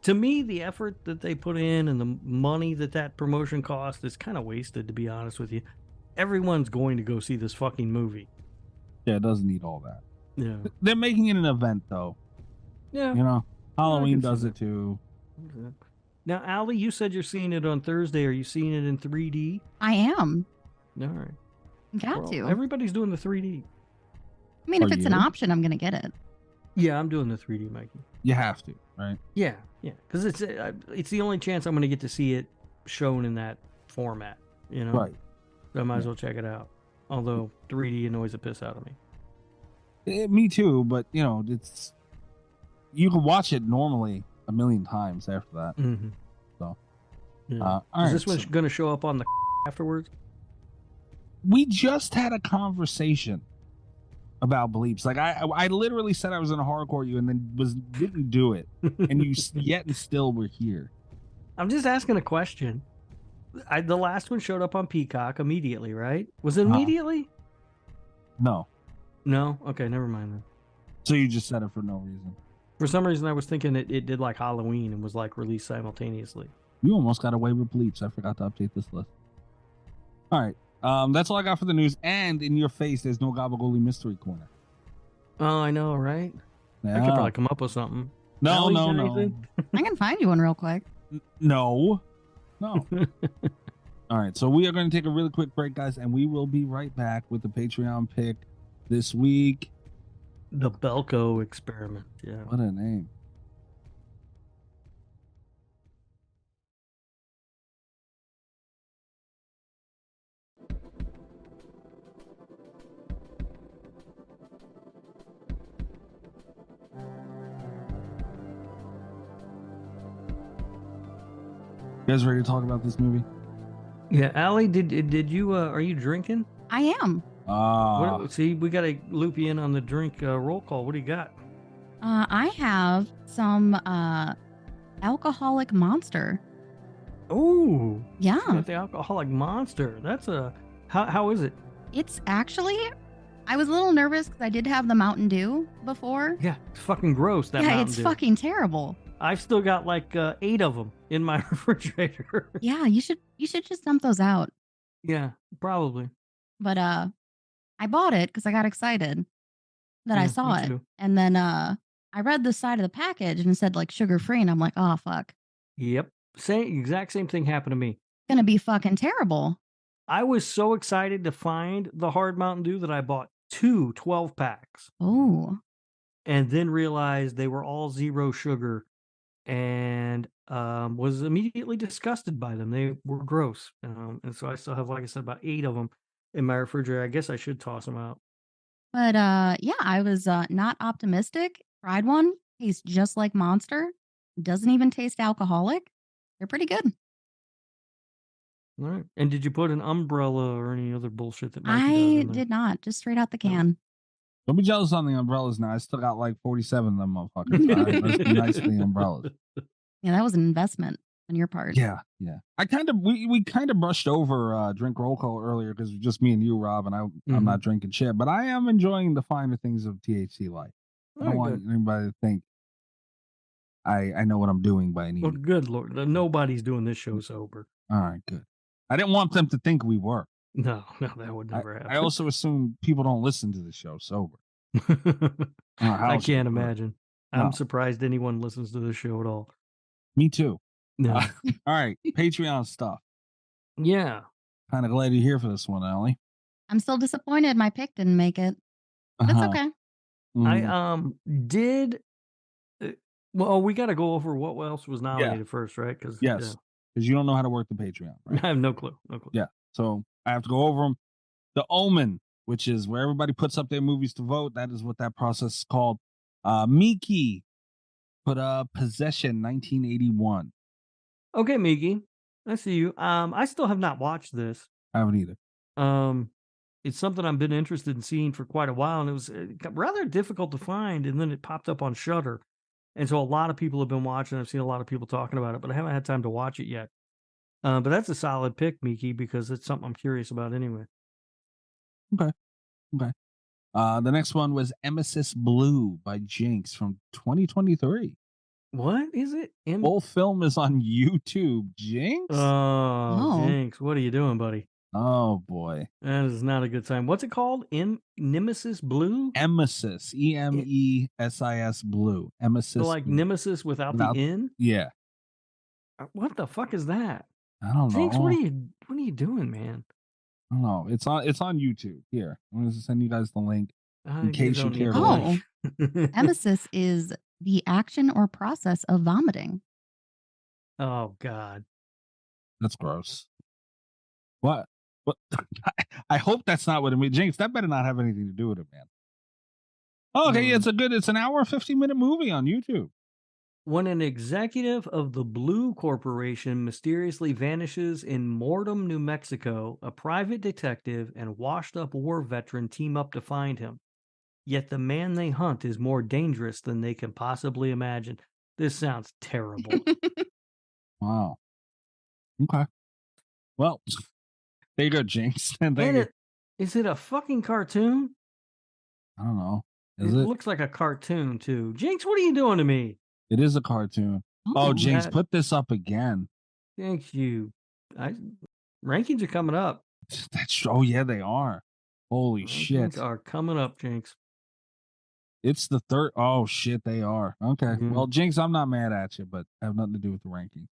To me, the effort that they put in and the money that promotion cost is kind of wasted, to be honest with you. Everyone's going to go see this fucking movie. Yeah, it doesn't need all that. Yeah. They're making it an event, though. Yeah. You know, Halloween can see does that. it too. Okay. Now, Allie, you said you're seeing it on Thursday. Are you seeing it in 3D? I am. All right. Got Well, to. everybody's doing the 3D. I mean, if Are it's an you? option, I'm going to get it. Yeah, I'm doing the 3D, Mikey. You have to, right? Yeah, because it's the only chance I'm going to get to see it shown in that format. You know, Right. So I might as well check it out. Although 3D annoys the piss out of me. Me too, but you know, you can watch it normally a million times after that. Mm-hmm. So, Yeah. all Is right, this one so going to show up on the afterwards? we just had a conversation about bleeps. Like I literally said I was going to hardcore you, and then didn't do it, and you yet and still were here. I'm just asking a question. The last one showed up on Peacock immediately, right? Was it immediately? No. No? Okay, never mind then. So you just said it for no reason. For some reason, I was thinking it did like Halloween and was like released simultaneously. You almost got away with bleeps. I forgot to update this list. All right. That's all I got for the news. And in your face, there's no Gabagooli Mystery Corner. Oh, I know, right? Yeah. I could probably come up with something. No, Allie, no, got no. anything? I can find you one real quick. No. All right. So we are going to take a really quick break, guys, and we will be right back with the Patreon pick this week. The Belko experiment. Yeah. What a name. You guys ready to talk about this movie? Yeah, Allie, did you are you drinking? I am. See, we got to loop you in on the drink roll call. What do you got? I have some alcoholic monster. Oh, Yeah. you got the alcoholic monster. That's how is it? It's actually, I was a little nervous because I did have the Mountain Dew before. Yeah, it's fucking gross. That yeah, Mountain it's Dew. fucking terrible. I've still got like 8 of them in my refrigerator. Yeah, you should just dump those out. Yeah, probably. But I bought it because I got excited that I Yeah, saw me it. too. And then I read the side of the package and it said like sugar free, and I'm like, oh fuck. Yep. Exact same thing happened to me. It's gonna be fucking terrible. I was so excited to find the hard Mountain Dew that I bought 2 12-packs Oh. and then realized they were all 0 sugar and was immediately disgusted by them. They were gross. And so I still have, like I said, about 8 of them in my refrigerator. I guess I should toss them out. But yeah, I was not optimistic. Tried one, tastes just like Monster. Doesn't even taste alcoholic. They're pretty good. All right. And did you put an umbrella or any other bullshit that Mikey does I in there? did not. Just straight out the can. Don't be jealous on the umbrellas now. I still got like 47 of them motherfuckers. All right, let's be nice to the umbrellas. Yeah, that was an investment on your part. Yeah. I kind of we kind of brushed over drink roll call earlier because it was just me and you, Rob, and I'm not drinking shit, but I am enjoying the finer things of THC life. I don't want anybody to think I know what I'm doing by any Well, means. good Lord. Nobody's doing this show sober. All right, good. I didn't want them to think we were. No, that would never happen. I also assume people don't listen to the show sober. I can't imagine. I'm No. surprised anyone listens to this show at all. Me too. No. All right, Patreon stuff. Yeah. Kind of glad you're here for this one, Allie. I'm still disappointed my pick didn't make it. That's okay. I did. Well, we got to go over what else was nominated first, right? Because Yes, because you don't know how to work the Patreon. Right? I have no clue. No clue. Yeah. So I have to go over them. The Omen, which is where everybody puts up their movies to vote. That is what that process is called. Miki put up Possession 1981. Okay, Miggy, I see you. I still have not watched this. I haven't either. It's something I've been interested in seeing for quite a while, and it was rather difficult to find. And then it popped up on Shudder, and so a lot of people have been watching. I've seen a lot of people talking about it, but I haven't had time to watch it yet. But that's a solid pick, Miki, because it's something I'm curious about anyway. Okay. The next one was Emesis Blue by Jinx from 2023. What is it? Full film is on YouTube. Jinx? Oh, Jinx, what are you doing, buddy? Oh boy. That is not a good sign. What's it called? Nemesis Blue? Emesis. Emesis Blue. So Emesis. like Nemesis without the N? Yeah. What the fuck is that? I don't Jinx, know. what are you doing, man? I don't know. It's on YouTube. Here, I'm gonna send you guys the link in case you don't need care the to watch. link. Emesis is the action or process of vomiting. Oh God. That's gross. What? I hope that's not what it means. Jinx, that better not have anything to do with it, man. Oh, okay, yeah, it's an hour and 15-minute movie on YouTube. When an executive of the Blue Corporation mysteriously vanishes in Mortem, New Mexico, a private detective and washed-up war veteran team up to find him. Yet the man they hunt is more dangerous than they can possibly imagine. This sounds terrible. Wow. Okay. Well, there you go, Jinx. And is it a fucking cartoon? I don't know. It looks like a cartoon too. Jinx, what are you doing to me? It is a cartoon. Oh, Jinx, put this up again. Thank you. Rankings are coming up. Oh yeah, they are. Holy shit. Rankings are coming up, Jinx. It's the third. Oh shit, they are. Okay. Mm-hmm. Well, Jinx, I'm not mad at you, but have nothing to do with the ranking.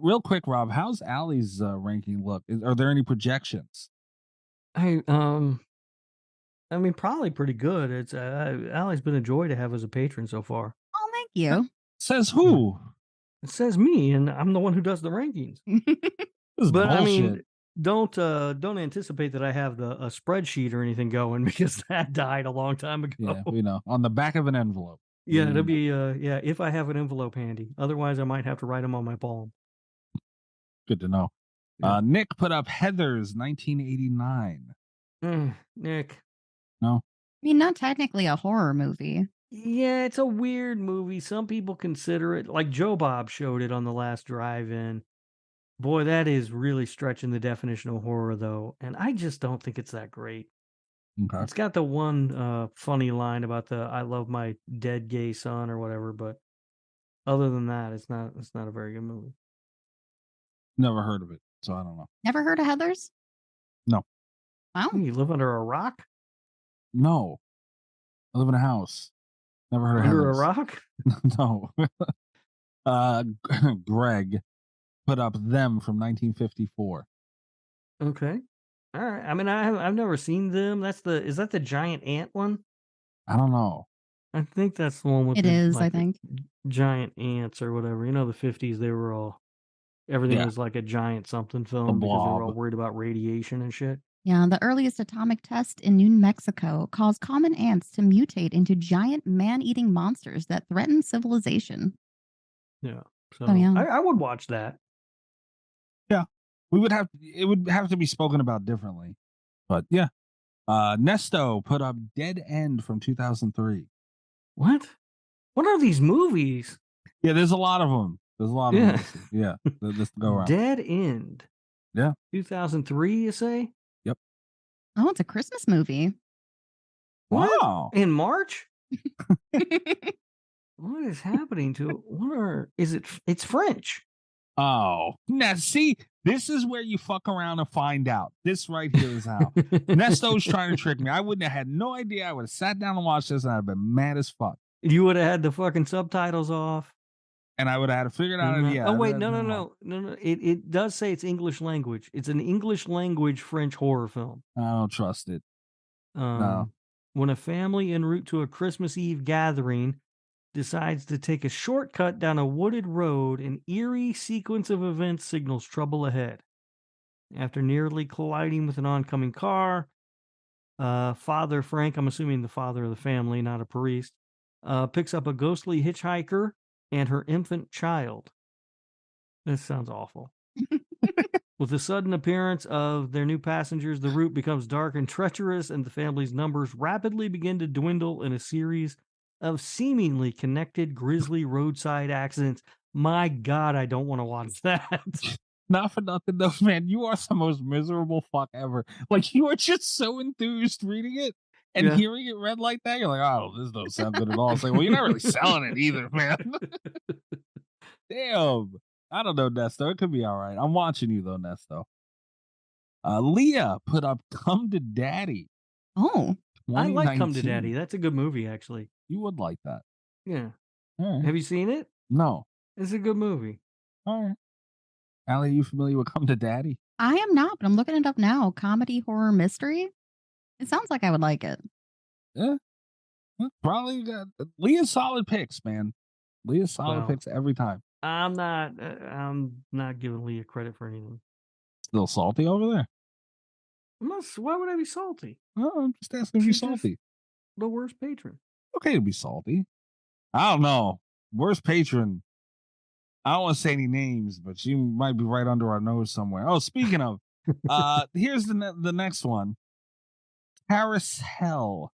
Real quick, Rob, how's Allie's ranking look? Are there any projections? I mean, probably pretty good. It's Allie's been a joy to have as a patron so far. Oh, thank you. Says who? It says me, and I'm the one who does the rankings. But bullshit. I mean, don't anticipate that I have a spreadsheet or anything going because that died a long time ago. Yeah, we know. On the back of an envelope. Yeah, it'll be if I have an envelope handy. Otherwise, I might have to write them on my palm. Good to know. Yeah. Nick put up Heathers 1989. Nick. No? I mean, not technically a horror movie. Yeah, it's a weird movie. Some people consider it, like Joe Bob showed it on the last drive-in. Boy, that is really stretching the definition of horror, though. And I just don't think it's that great. Okay. It's got the one funny line about the "I love my dead gay son" or whatever, but other than that, it's not a very good movie. Never heard of it, so I don't know. Never heard of Heathers? No. Wow. You live under a rock? No. I live in a house. Never heard of Under a Heathers. rock? No. Greg put up Them from 1954. Okay. All right. I mean, I've never seen Them. Is that the giant ant one? I don't know. I think that's the one with It is, I think. giant ants or whatever. You know, the 50s, they were all everything was like a giant something film because they were all worried about radiation and shit. Yeah, the earliest atomic test in New Mexico caused common ants to mutate into giant man-eating monsters that threaten civilization. Yeah. So yeah. I would watch that. Yeah. It would have to be spoken about differently. But yeah. Nesto put up Dead End from 2003. What? What are these movies? Yeah, there's a lot of them. There's a lot of them. Yeah. Let's go around. Dead End. Yeah. 2003, you say? Yep. Oh, it's a Christmas movie. What? Wow. In March? What is happening to it? It's French. Oh, now see, this is where you fuck around and find out. This right here is how. Nesto's trying to trick me. I wouldn't have had no idea. I would have sat down and watched this and I'd have been mad as fuck. You would have had the fucking subtitles off. And I would have had to figure it out. Yeah. Oh, wait, no. It does say it's English language. It's an English language French horror film. I don't trust it. No. When a family en route to a Christmas Eve gathering decides to take a shortcut down a wooded road, an eerie sequence of events signals trouble ahead. After nearly colliding with an oncoming car, Father Frank, I'm assuming the father of the family, not a priest, picks up a ghostly hitchhiker and her infant child. This sounds awful. With the sudden appearance of their new passengers, the route becomes dark and treacherous, and the family's numbers rapidly begin to dwindle in a series of seemingly connected grisly roadside accidents. My God, I don't want to watch that. Not for nothing though, man. You are the most miserable fuck ever. Like, you are just so enthused reading it and hearing it read like that. You're like, oh, this don't sound good at all. It's like, well, you're not really selling it either, man. Damn. I don't know, Nesto. It could be all right. I'm watching you though, Nesto. Leah put up "Come to Daddy." Oh, I like Come to 2019. Daddy. That's a good movie, actually. You would like that. Yeah. All right. Have you seen it? No. It's a good movie. All right. Allie, are you familiar with "Come to Daddy"? I am not, but I'm looking it up now. Comedy, horror, mystery. It sounds like I would like it. Yeah. Well, probably got Leah's solid picks, man. Leah's solid Well, picks every time. I'm not giving Leah credit for anything. Still salty over there? Why would I be salty? No, I'm just asking if you're She's just salty. the worst patron. Okay to be salty. I don't know. Worst patron. I don't want to say any names, but she might be right under our nose somewhere. Oh, speaking of, here's the next one. Carousel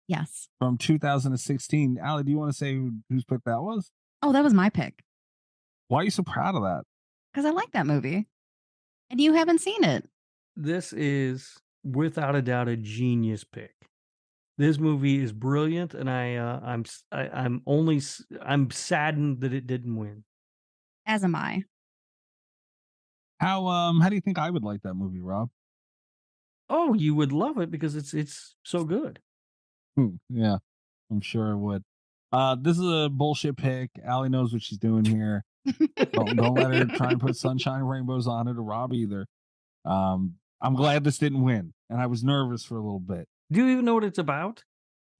Yes. from 2016. Allie, do you want to say whose pick that was? Oh, that was my pick Why are you so proud of that? because I like that movie. And you haven't seen it. This is without a doubt a genius pick. This movie is brilliant, and I'm saddened that it didn't win. As am I. How do you think I would like that movie, Rob? Oh, you would love it because it's so good. Yeah, I'm sure I would. This is a bullshit pick. Allie knows what she's doing here. Don't let her try and put sunshine and rainbows on it, or Rob either. I'm glad this didn't win, and I was nervous for a little bit. Do you even know what it's about?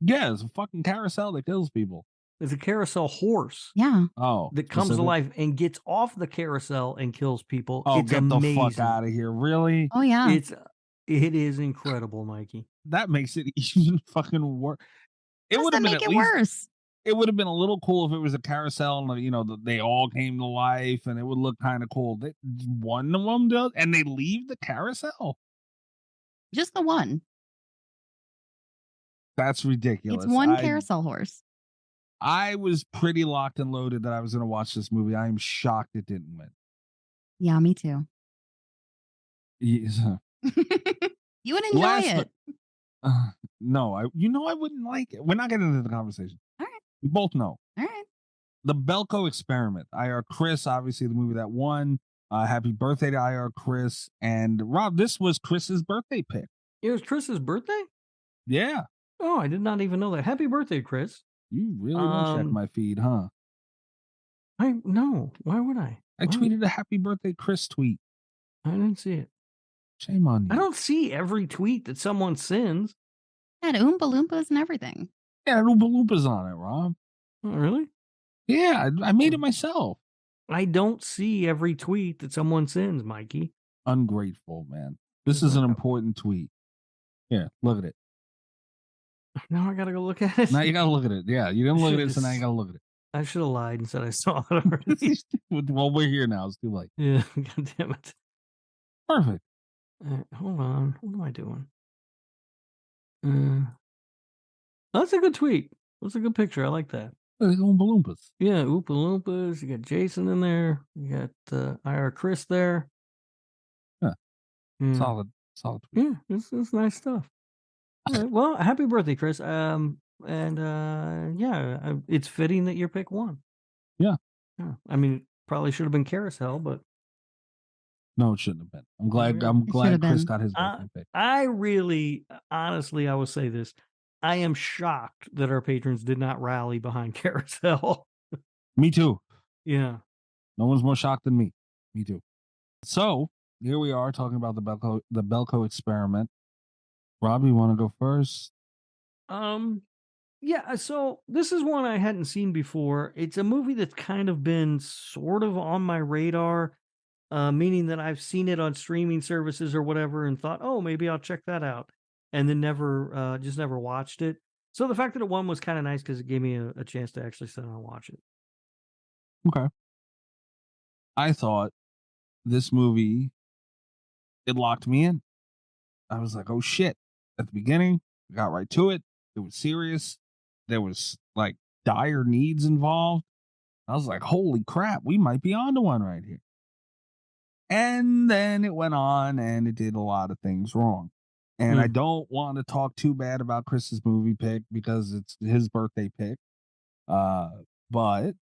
Yeah, it's a fucking carousel that kills people. It's a carousel horse Yeah. Oh, that comes to life and gets off the carousel and kills people. Oh, It's get amazing. the fuck out of here! Really? Oh, yeah. It is incredible, Mikey. That makes it even fucking worse. It How would does have that been make at it least. worse? It would have been a little cool if it was a carousel and they all came to life and it would look kind of cool. One of them does, and they leave the carousel. Just the one. That's ridiculous. It's one carousel horse. I was pretty locked and loaded that I was going to watch this movie. I am shocked it didn't win. Yeah, me too. Yes. You would enjoy it. No, I wouldn't like it. We're not getting into the conversation. All right. We both know. All right. The Belko Experiment. EyeRChris, obviously the movie that won. Happy birthday to EyeRChris. And Rob, this was Chris's birthday pick. It was Chris's birthday? Yeah. Oh, I did not even know that. Happy birthday, Chris. You really don't check my feed, huh? No. Why would I? I tweeted a happy birthday Chris tweet. I didn't see it. Shame on you. I don't see every tweet that someone sends. Had Oompa Loompas and everything. Yeah, Oompa Loompas on it, Rob. Oh, really? Yeah, I made it myself. I don't see every tweet that someone sends, Mikey. Ungrateful, man. This is an important tweet. Here, look at it. Now I gotta go look at it. Now you gotta look at it. Yeah, you didn't look at it, so now you gotta look at it. I should have lied and said I saw it already. Well, we're here now. It's too late. Yeah, god damn it. Perfect. Hold on. What am I doing? That's a good tweet. That's a good picture. I like that. Oompa Loompas. Yeah, Oompa Loompas. You got Jason in there. You got EyeRChris there. Yeah. Solid tweet. Yeah, it's nice stuff. All right, well, happy birthday, Chris. It's fitting that your pick won. Yeah. I mean, probably should have been Carousel, but no, it shouldn't have been. I'm glad Chris got his birthday pick. I really, honestly, I will say this. I am shocked that our patrons did not rally behind Carousel. Me too. Yeah. No one's more shocked than me. Me too. So here we are talking about the Belko Experiment. Rob, you want to go first? Yeah, so this is one I hadn't seen before. It's a movie that's kind of been sort of on my radar, meaning that I've seen it on streaming services or whatever and thought, oh, maybe I'll check that out. And then never watched it. So the fact that it won was kind of nice because it gave me a chance to actually sit down and watch it. Okay. I thought this movie, it locked me in. I was like, oh shit. At the beginning, we got right to it. It was serious. There was like dire needs involved. I was like, holy crap, we might be onto one right here. And then it went on and it did a lot of things wrong. And I don't want to talk too bad about Chris's movie pick because it's his birthday pick. But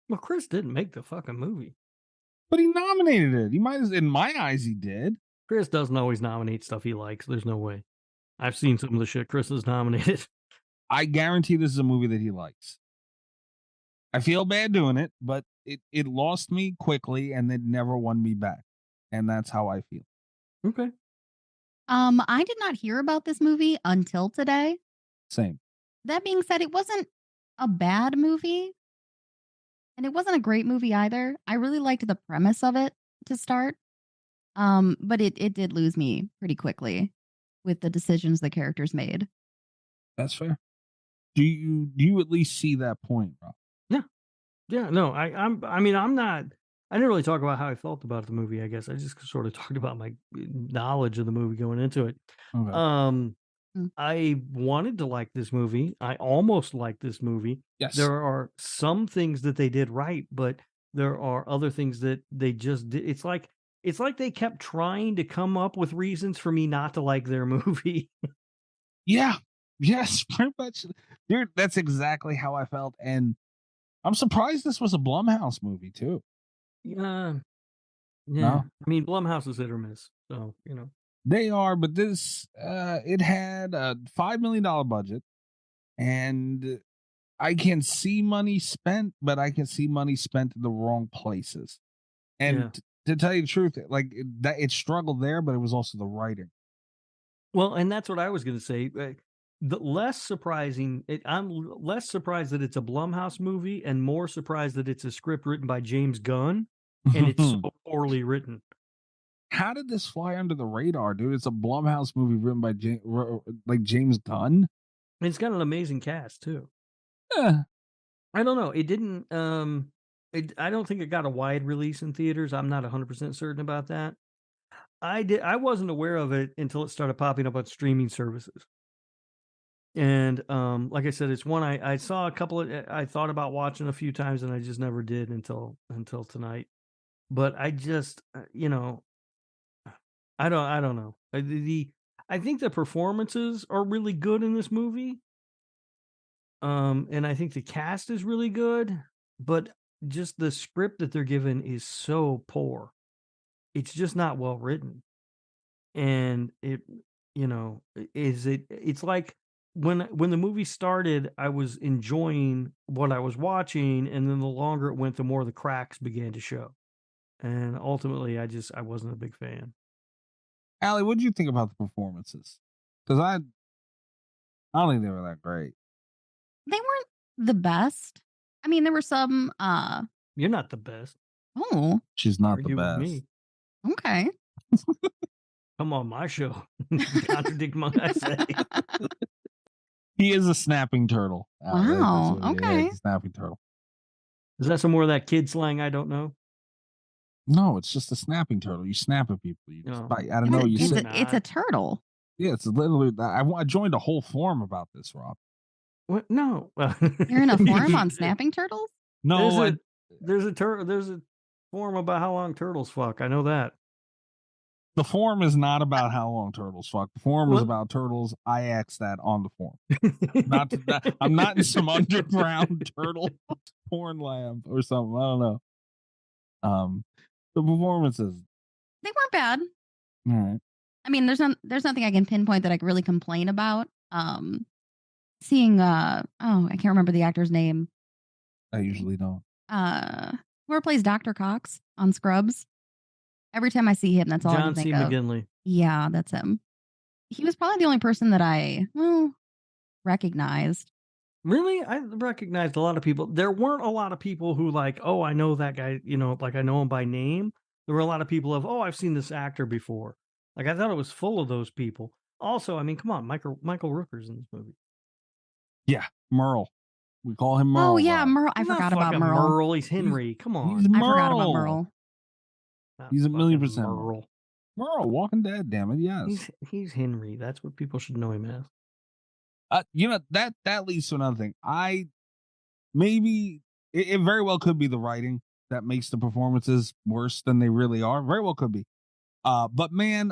well, Chris didn't make the fucking movie. But he nominated it. He might as, in my eyes, he did. Chris doesn't always nominate stuff he likes. There's no way. I've seen some of the shit Chris has nominated. I guarantee this is a movie that he likes. I feel bad doing it, but it lost me quickly and it never won me back. And that's how I feel. Okay. I did not hear about this movie until today. Same. That being said, it wasn't a bad movie. And it wasn't a great movie either. I really liked the premise of it to start. But it did lose me pretty quickly with the decisions the characters made. That's fair. Do you at least see that point, Rob? Yeah, no, I'm not. I didn't really talk about how I felt about the movie. I guess I just sort of talked about my knowledge of the movie going into it. Okay. I wanted to like this movie. I almost liked this movie. Yes. There are some things that they did right, but there are other things that they just did. It's like they kept trying to come up with reasons for me not to like their movie. Yeah. Yes, pretty much. Dude, that's exactly how I felt. And I'm surprised this was a Blumhouse movie, too. Yeah. No? I mean, Blumhouse is hit or miss. So, They are, but this, it had a $5 million budget. And I can see money spent, but I can see money spent in the wrong places. And to tell you the truth, like that, it struggled there, but it was also the writing. Well, and that's what I was going to say. The less surprising, I'm less surprised that it's a Blumhouse movie and more surprised that it's a script written by James Gunn and it's so poorly written. How did this fly under the radar, dude? It's a Blumhouse movie written by James Gunn. It's got an amazing cast too. Yeah. I don't know. It didn't. I don't think it got a wide release in theaters. I'm not 100% certain about that. I wasn't aware of it until it started popping up on streaming services. And like I said, it's one I saw a couple of. I thought about watching a few times, and I just never did until tonight. But I just, I don't know. I think the performances are really good in this movie. And I think the cast is really good, but just the script that they're given is so poor. It's just not well written. And it's like when the movie started, I was enjoying what I was watching, and then the longer it went, the more the cracks began to show. And ultimately, I wasn't a big fan. Allie, what did you think about the performances? Because I don't think they were that great. They weren't the best. I mean, there were some. You're not the best. Oh, she's not Argue the with best. me. Okay. Come on my show. Contradict what I say. He is a snapping turtle. Wow. Okay. He's a snapping turtle. Is that some more of that kid slang I don't know? No, it's just a snapping turtle. You snap at people. You just bite. I don't know. It's a turtle. Yeah, it's literally. I joined a whole forum about this, Rob. What? No. You're in a forum on snapping turtles? No, there's a forum about how long turtles fuck. I know that. The forum is not about how long turtles fuck. The forum is about turtles. I asked that on the forum. I'm not in some underground turtle porn lab or something. I don't know. The performances, They weren't bad. all right. I mean, there's nothing I can pinpoint that I can really complain about. Seeing I can't remember the actor's name. I usually don't. Who plays Dr. Cox on Scrubs? Every time I see him, that's all I John can C. think of. McGinley. Yeah, that's him. He was probably the only person that I recognized. Really? I recognized a lot of people. There weren't a lot of people who like, oh, I know that guy, like I know him by name. There were a lot of people of, oh, I've seen this actor before. Like I thought it was full of those people. Also, I mean, come on, Michael Rooker's in this movie. Yeah, Merle. We call him Merle. Oh yeah, Rob. Merle. I forgot about Merle. Merle. He's Henry. Come on. He's I Merle. forgot about Merle. He's a $1,000,000% Merle. Merle, Walking Dead. Damn it, yes. He's Henry. That's what people should know him as. That leads to another thing. It very well could be the writing that makes the performances worse than they really are. Very well could be. But man,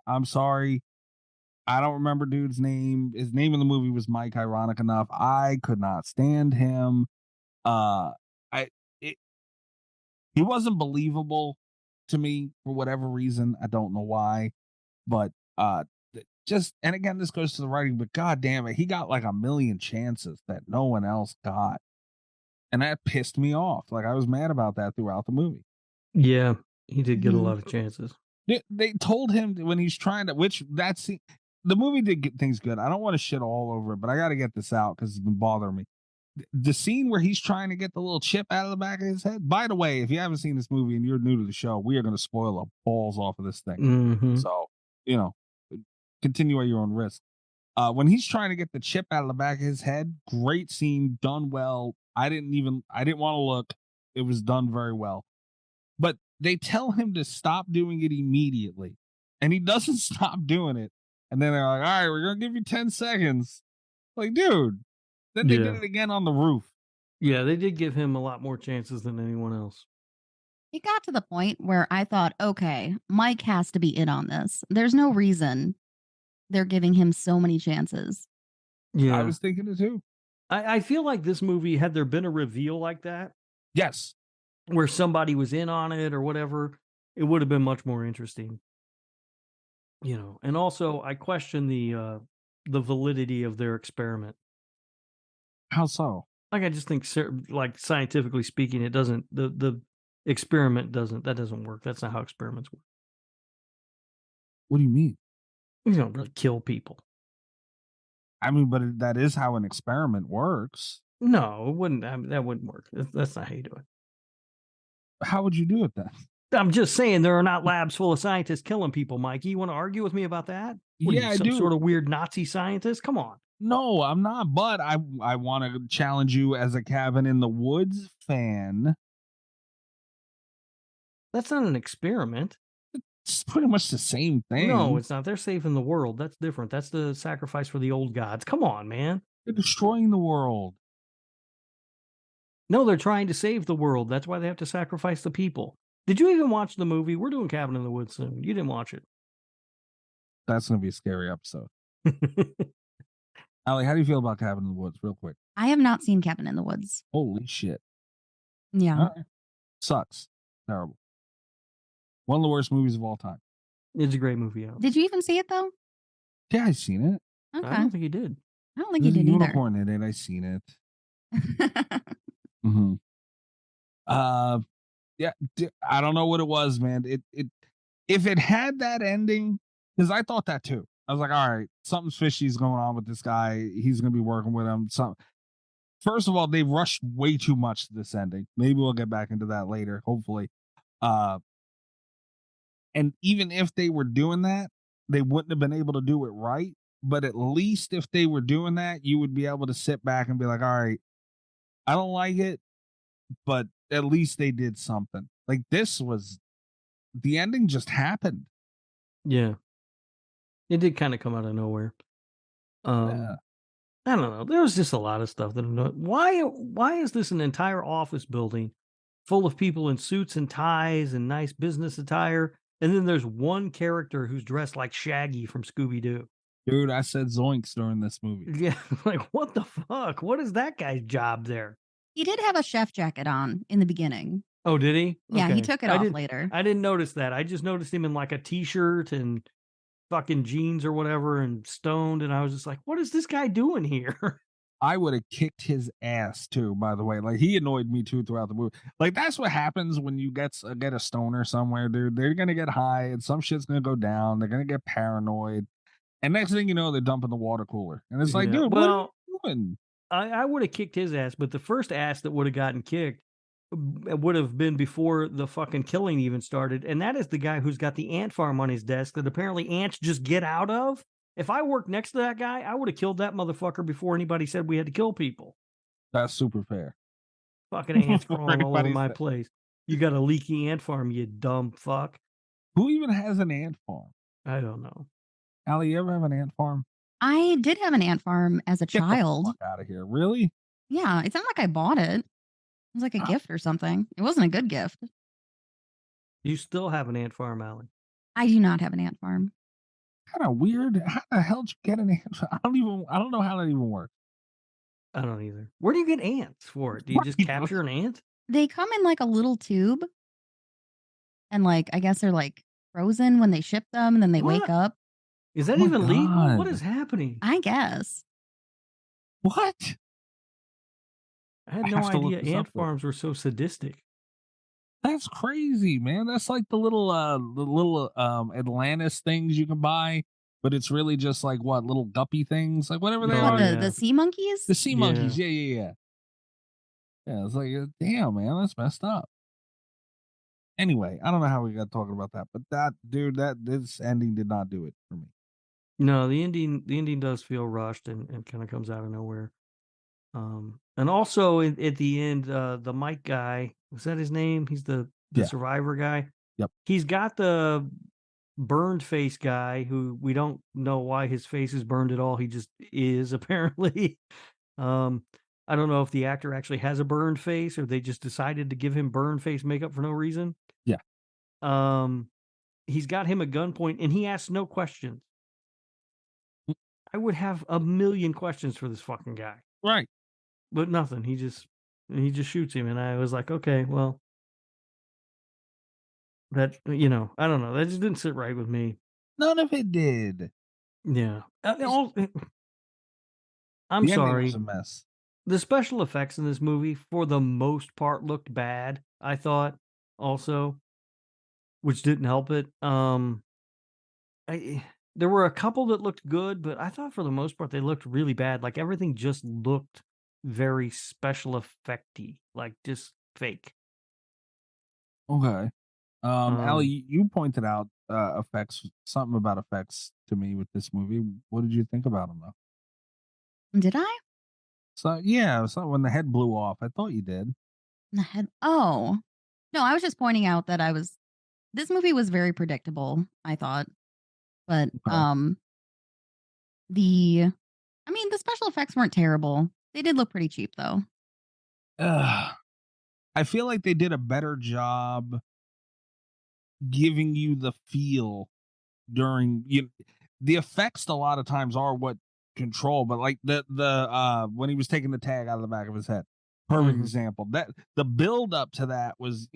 I'm sorry. I don't remember dude's name. His name in the movie was Mike, ironic enough. I could not stand him. He wasn't believable to me for whatever reason. I don't know why, but just, and again, this goes to the writing, but god damn it, he got like a million chances that no one else got. And that pissed me off. Like, I was mad about that throughout the movie. Yeah, he did get a Mhm. lot of chances. They told him when he's trying to, the movie did get things good. I don't want to shit all over it, but I got to get this out because it's been bothering me. The scene where he's trying to get the little chip out of the back of his head. By the way, if you haven't seen this movie and you're new to the show, we are going to spoil the balls off of this thing. Mm-hmm. So, continue at your own risk. When he's trying to get the chip out of the back of his head, great scene, done well. I didn't want to look. It was done very well. But they tell him to stop doing it immediately. And he doesn't stop doing it. And then they're like, all right, we're going to give you 10 seconds. Like, dude. Then they did it again on the roof. Yeah, they did give him a lot more chances than anyone else. It got to the point where I thought, okay, Mike has to be in on this. There's no reason they're giving him so many chances. Yeah. I was thinking it too. I feel like this movie, had there been a reveal like that, yes, where somebody was in on it or whatever, it would have been much more interesting. And also I question the validity of their experiment. How so? Like, I just think, like, scientifically speaking, it doesn't, the experiment doesn't work. That's not how experiments work. What do you mean? You don't really kill people. I mean, but that is how an experiment works. No, it wouldn't. That wouldn't work. That's not how you do it. How would you do it then? I'm just saying there are not labs full of scientists killing people, Mikey. You want to argue with me about that? What are you, I some do. sort of weird Nazi scientist? Come on. No, I'm not. But I want to challenge you as a Cabin in the Woods fan. That's not an experiment. It's pretty much the same thing. No, it's not. They're saving the world. That's different. That's the sacrifice for the old gods. Come on, man. They're destroying the world. No, they're trying to save the world. That's why they have to sacrifice the people. Did you even watch the movie? We're doing Cabin in the Woods soon. You didn't watch it. That's going to be a scary episode. Allie, how do you feel about Cabin in the Woods, real quick? I have not seen Cabin in the Woods. Holy shit. Yeah. All right. Sucks. Terrible. One of the worst movies of all time. It's a great movie. Did you even see it, though? Yeah, I've seen it. Okay. I don't think he did. I don't think There's you a did either. unicorn in it. I've seen it. Mm-hmm. Yeah, I don't know what it was, man. It if it had that ending, because I thought that too. I was like, all right, something's fishy's going on with this guy. He's gonna be working with him. First of all, they rushed way too much to this ending. Maybe we'll get back into that later, hopefully. And even if they were doing that, they wouldn't have been able to do it right. But at least if they were doing that, you would be able to sit back and be like, all right, I don't like it, but at least they did something. Like, the ending just happened. Yeah. It did kind of come out of nowhere. Yeah. I don't know. There was just a lot of stuff that annoyed. Why is this an entire office building full of people in suits and ties and nice business attire, and then there's one character who's dressed like Shaggy from Scooby-Doo? Dude, I said zoinks during this movie. Yeah, like, what the fuck? What is that guy's job there? He did have a chef jacket on in the beginning. Oh, did he? Yeah, he Okay. took it off later. I didn't notice that. I just noticed him in like a t-shirt and fucking jeans or whatever and stoned, and I was just like, what is this guy doing here? I would have kicked his ass too, by the way. Like, he annoyed me too throughout the movie. Like, that's what happens when you get a stoner somewhere, dude. They're gonna get high and some shit's gonna go down. They're gonna get paranoid. And next thing you know, they're dumping the water cooler. And it's like, Yeah. dude, Well, what are you doing? I would have kicked his ass, but the first ass that would have gotten kicked would have been before the fucking killing even started. And that is the guy who's got the ant farm on his desk that apparently ants just get out of. If I worked next to that guy, I would have killed that motherfucker before anybody said we had to kill people. That's super fair. Fucking ants crawling all over Everybody my said- place. You got a leaky ant farm, you dumb fuck. Who even has an ant farm? I don't know. Allie, you ever have an ant farm? I did have an ant farm as a Get the child. fuck out of here. Really? Yeah, it's not like I bought it. It was like a gift or something. It wasn't a good gift. You still have an ant farm, Allie. I do not have an ant farm. Kind of weird. How the hell did you get an ant farm? I don't know how that even works. I don't either. Where do you get ants for it? Do you just capture an ant? They come in like a little tube and like I guess they're like frozen when they ship them, and then they wake What? up. Is that Oh my even legal? What God. is happening? I guess. What? I had I no have to look idea this ant up, though. farms were so sadistic. That's crazy, man. That's like the little Atlantis things you can buy, but it's really just like what little guppy things, like whatever they Oh, What, are. the sea monkeys? The sea Yeah. monkeys. Yeah. Yeah, it's like damn, man, that's messed up. Anyway, I don't know how we got talking about that, but that dude, this ending did not do it for me. No, the ending does feel rushed and kind of comes out of nowhere. And also at the end, the Mike guy, was that his name? He's the Yeah. survivor guy. Yep. He's got the burned face guy who we don't know why his face is burned at all. He just is apparently. I don't know if the actor actually has a burned face or they just decided to give him burned face makeup for no reason. Yeah. He's got him at gunpoint and he asks no questions. I would have a million questions for this fucking guy. Right. But nothing. He just shoots him, and I was like, okay, well, that I don't know. That just didn't sit right with me. None of it did. Yeah. I'm The ending sorry. was a mess. The special effects in this movie, for the most part, looked bad. I thought also, which didn't help it. There were a couple that looked good, but I thought for the most part they looked really bad. Like everything just looked very special effecty, like just fake. Okay. Allie, you pointed out something about effects to me with this movie. What did you think about them though? Did I? So yeah, so when the head blew off, I thought you did. The head. Oh no, I was just pointing out that this movie was very predictable, I thought. But Okay. the special effects weren't terrible. They did look pretty cheap though. I feel like they did a better job giving you the feel during the effects. A lot of times are what control, but like the when he was taking the tag out of the back of his head, perfect example. That the build up to that was,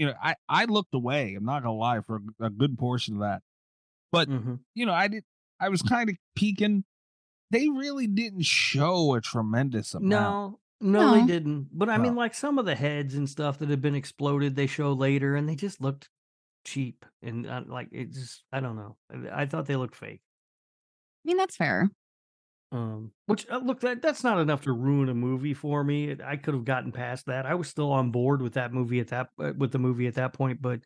I looked away. I'm not gonna lie, for a good portion of that, but I was kind of peeking. They really didn't show a tremendous amount. No, they No. didn't. But I No. mean, like some of the heads and stuff that had been exploded, they show later, and they just looked cheap and like it just. I don't know. I thought they looked fake. I mean, that's fair. Which look, that's not enough to ruin a movie for me. I could have gotten past that. I was still on board with that movie with the movie at that point, but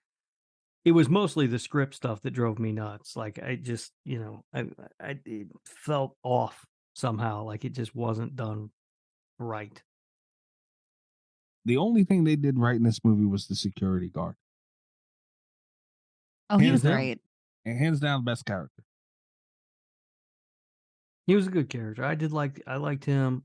it was mostly the script stuff that drove me nuts. Like I just, it felt off somehow. Like it just wasn't done right. The only thing they did right in this movie was the security guard. Oh, he was Hands down. great. And hands down, best character. He was a good character. I liked him.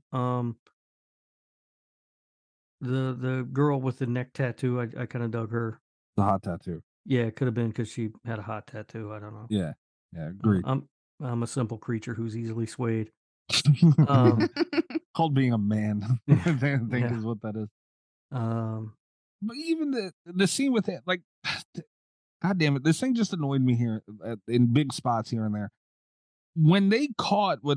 The girl with the neck tattoo, I kind of dug her. The hot tattoo. Yeah, it could have been because she had a hot tattoo. I don't know. Yeah, agreed. I'm a simple creature who's easily swayed. Called being a man, I think Yeah. is what that is. But even the scene with it, like, God damn it, this thing just annoyed me here in big spots here and there. When the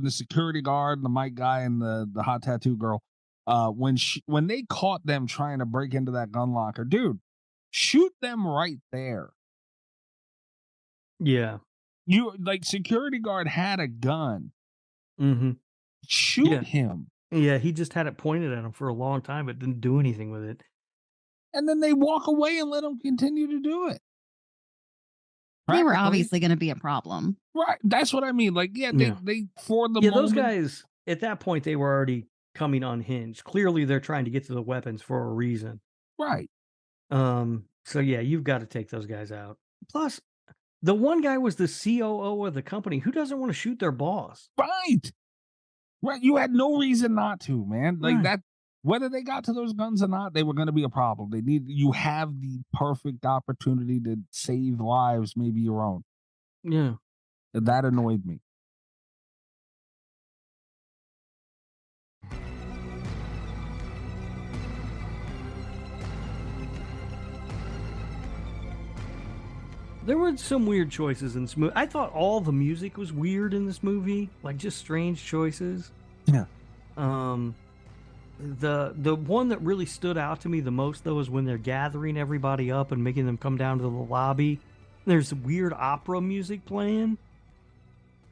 security guard, the Mike guy, and the hot tattoo girl, when they caught them trying to break into that gun locker, dude, shoot them right there. Yeah. You like security guard had a gun. Mm-hmm. Shoot him. Yeah, he just had it pointed at him for a long time, but didn't do anything with it. And then they walk away and let him continue to do it. They were obviously going to be a problem. Right. That's what I mean. Like, they for the yeah, moment, those guys at that point they were already coming unhinged. Clearly, they're trying to get to the weapons for a reason. Right. So yeah, you've got to take those guys out. Plus, the one guy was the COO of the company. Who doesn't want to shoot their boss? Right. You had no reason not to, man. Like Right. that. Whether they got to those guns or not, they were going to be a problem. You have the perfect opportunity to save lives, maybe your own. Yeah. That annoyed me. There were some weird choices in this movie. I thought all the music was weird in this movie, like just strange choices. Yeah. The one that really stood out to me the most though is when they're gathering everybody up and making them come down to the lobby. There's weird opera music playing.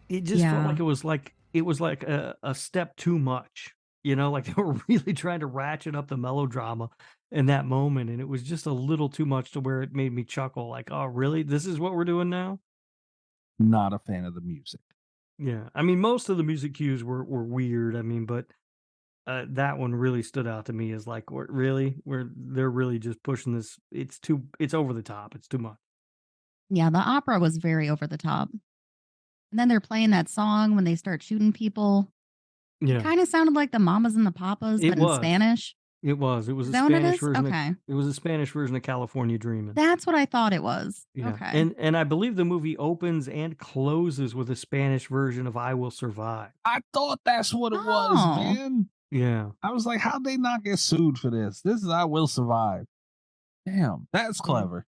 It just felt like it was like a step too much. You know, like they were really trying to ratchet up the melodrama in that moment, and it was just a little too much to where it made me chuckle. Like, oh, really? This is what we're doing now? Not a fan of the music. Yeah, I mean, most of the music cues were weird. I mean, but that one really stood out to me as like, what, really? They're really just pushing this. It's over the top. It's too much. Yeah, the opera was very over the top. And then they're playing that song when they start shooting people. Yeah, It kind of sounded like the Mamas and the Papas, it but was. in Spanish. It was. It was Is a that what it Spanish is? version. Okay. It was a Spanish version of California Dreaming. That's what I thought it was. Yeah, Okay. and I believe the movie opens and closes with a Spanish version of "I Will Survive." I thought that's what it was, Oh. man. Yeah, I was like, how'd they not get sued for this? This is I Will Survive. Damn, that's clever.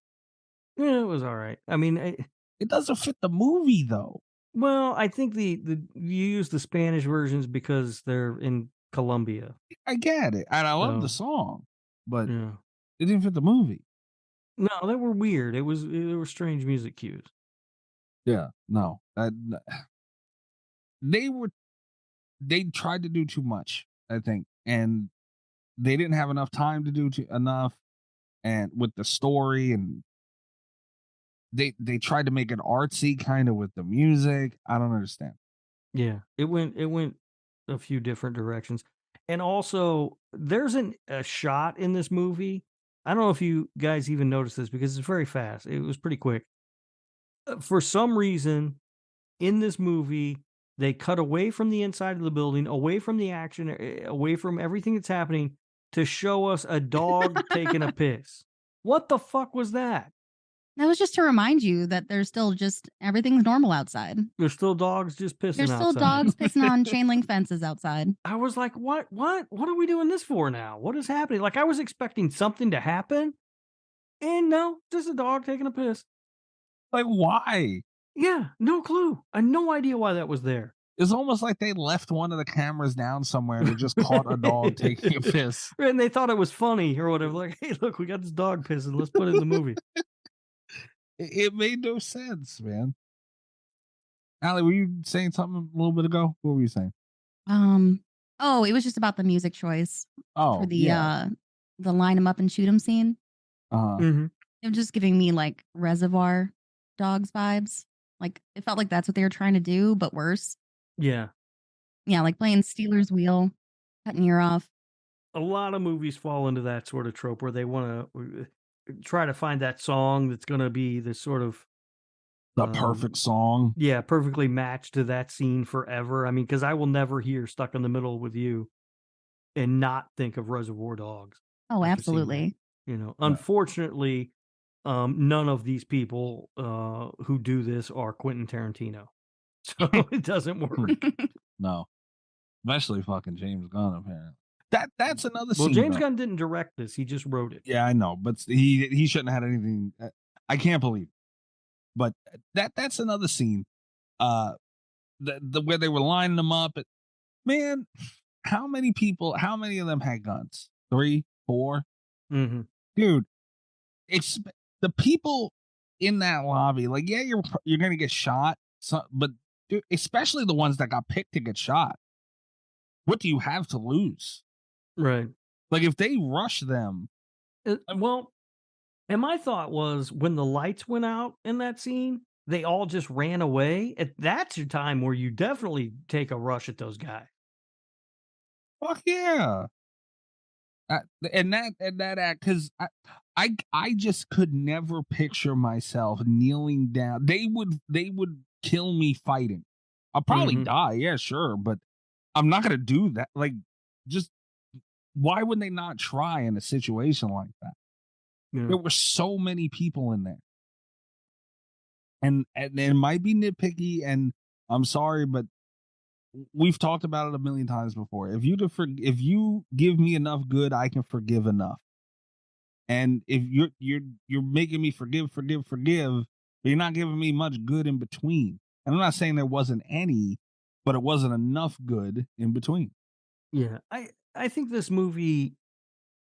yeah, it was all right. I mean, It doesn't fit the movie, though. well, I think the you use the Spanish versions because they're in Colombia. I get it. And I love the So, song, but yeah, it didn't fit the movie. no, they were weird. There were strange music cues. Yeah, no. They tried to do too much, I think. And they didn't have enough time to do enough. And with the story, and they tried to make it artsy kind of with the music. I don't understand. Yeah, it went a few different directions, and also there's a shot in this movie. I don't know if you guys even noticed this because it's very fast. It was pretty quick. For some reason, in this movie, they cut away from the inside of the building, away from the action, away from everything that's happening to show us a dog taking a piss. What the fuck was that? That was just to remind you that there's still just everything's normal outside. There's still dogs just pissing There's still outside. dogs pissing on chain link fences outside. I was like, what are we doing this for now? What is happening? Like, I was expecting something to happen, and no, just a dog taking a piss. Like, why? Yeah, no clue. I had no idea why that was there. It's almost like they left one of the cameras down somewhere and they just caught a dog taking a piss. And they thought it was funny or whatever. Like, hey, look, we got this dog pissing. Let's put it in the movie. It made no sense, man. Allie, were you saying something a little bit ago? What were you saying? Oh, it was just about the music choice Oh, for the line 'em up and shoot 'em scene. Mm-hmm. It was just giving me like Reservoir Dogs vibes. Like it felt like that's what they were trying to do, but worse. Yeah. Yeah, like playing Steelers wheel, cutting your off. A lot of movies fall into that sort of trope where they want to try to find that song that's going to be the sort of the perfect song. Yeah, perfectly matched to that scene forever. I mean, because I will never hear Stuck in the Middle with You and not think of Reservoir Dogs. Oh, after seeing that. absolutely. You know, unfortunately, none of these people who do this are Quentin Tarantino. So it doesn't work. No. Especially fucking James Gunn, apparently. That's another Well, scene. James though. Gunn didn't direct this. He just wrote it. Yeah, I know, but he shouldn't have had anything. I can't believe it. But that's another scene. The where they were lining them up. Man, how many of them had guns? 3, 4? Mm-hmm. Dude, it's the people in that lobby. Like, yeah, you're gonna get shot. But dude, especially the ones that got picked to get shot. What do you have to lose? Right. Like, if they rush them. Well, and my thought was when the lights went out in that scene, they all just ran away. That's your time where you definitely take a rush at those guys. Fuck yeah. And that act, because I just could never picture myself kneeling down. They would kill me fighting. I'll probably die, yeah, sure, but I'm not gonna do that. Like, just why would they not try in a situation like that? Yeah. There were so many people in there, and it might be nitpicky, and I'm sorry, but we've talked about it a million times before. If you give me enough good, I can forgive enough. And if you're making me forgive, But you're not giving me much good in between. And I'm not saying there wasn't any, but it wasn't enough good in between. Yeah, I think this movie,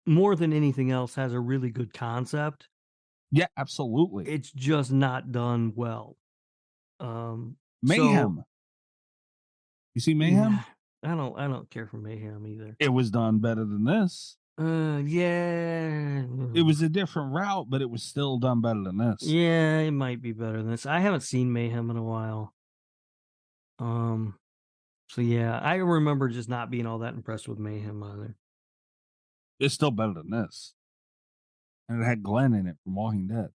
more than anything else, has a really good concept. Yeah, absolutely. It's just not done well. Mayhem. You see Mayhem? Yeah, I don't care for Mayhem either. It was done better than this. Yeah. It was a different route, but it was still done better than this. Yeah, it might be better than this. I haven't seen Mayhem in a while. So yeah, I remember just not being all that impressed with Mayhem either. It's still better than this. And it had Glenn in it from Walking Dead.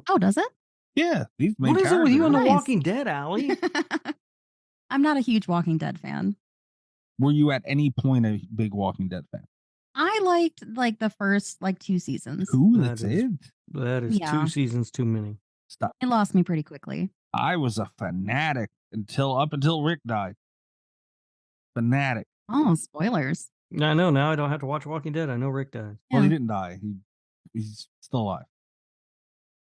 Oh, does it? Yeah. These main What is it with you and The Nice. Walking Dead, Allie? I'm not a huge Walking Dead fan. Were you at any point a big Walking Dead fan? I liked like the first 2 seasons. Who? That's it? That is Yeah. 2 seasons too many. Stop. It lost me pretty quickly. I was a fanatic up until Rick died. Fanatic. Oh, spoilers. I know, now I don't have to watch Walking Dead. I know Rick died. Well, he Yeah. didn't die. He's still alive.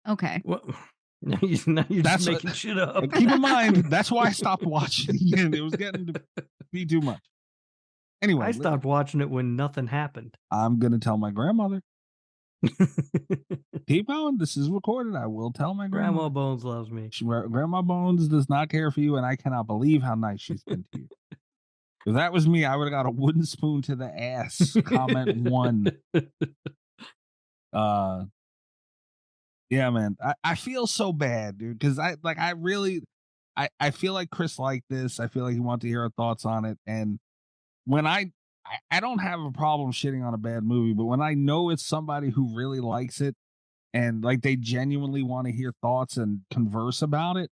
Okay. What? Now you're That's just what- making shit up. And keep in mind, that's why I stopped watching again. It was getting to be too much. Anyway, I stopped watching it when nothing happened. I'm going to tell my grandmother. Keep going. This is recorded. I will tell my Grandma grandma. Bones loves me. Grandma Bones does not care for you, and I cannot believe how nice she's been to you. If that was me, I would have got a wooden spoon to the ass. Comment 1. Yeah, man. I feel so bad, dude, because I feel like Chris liked this. I feel like he wanted to hear our thoughts on it. And when I don't have a problem shitting on a bad movie, but when I know it's somebody who really likes it and like they genuinely want to hear thoughts and converse about it,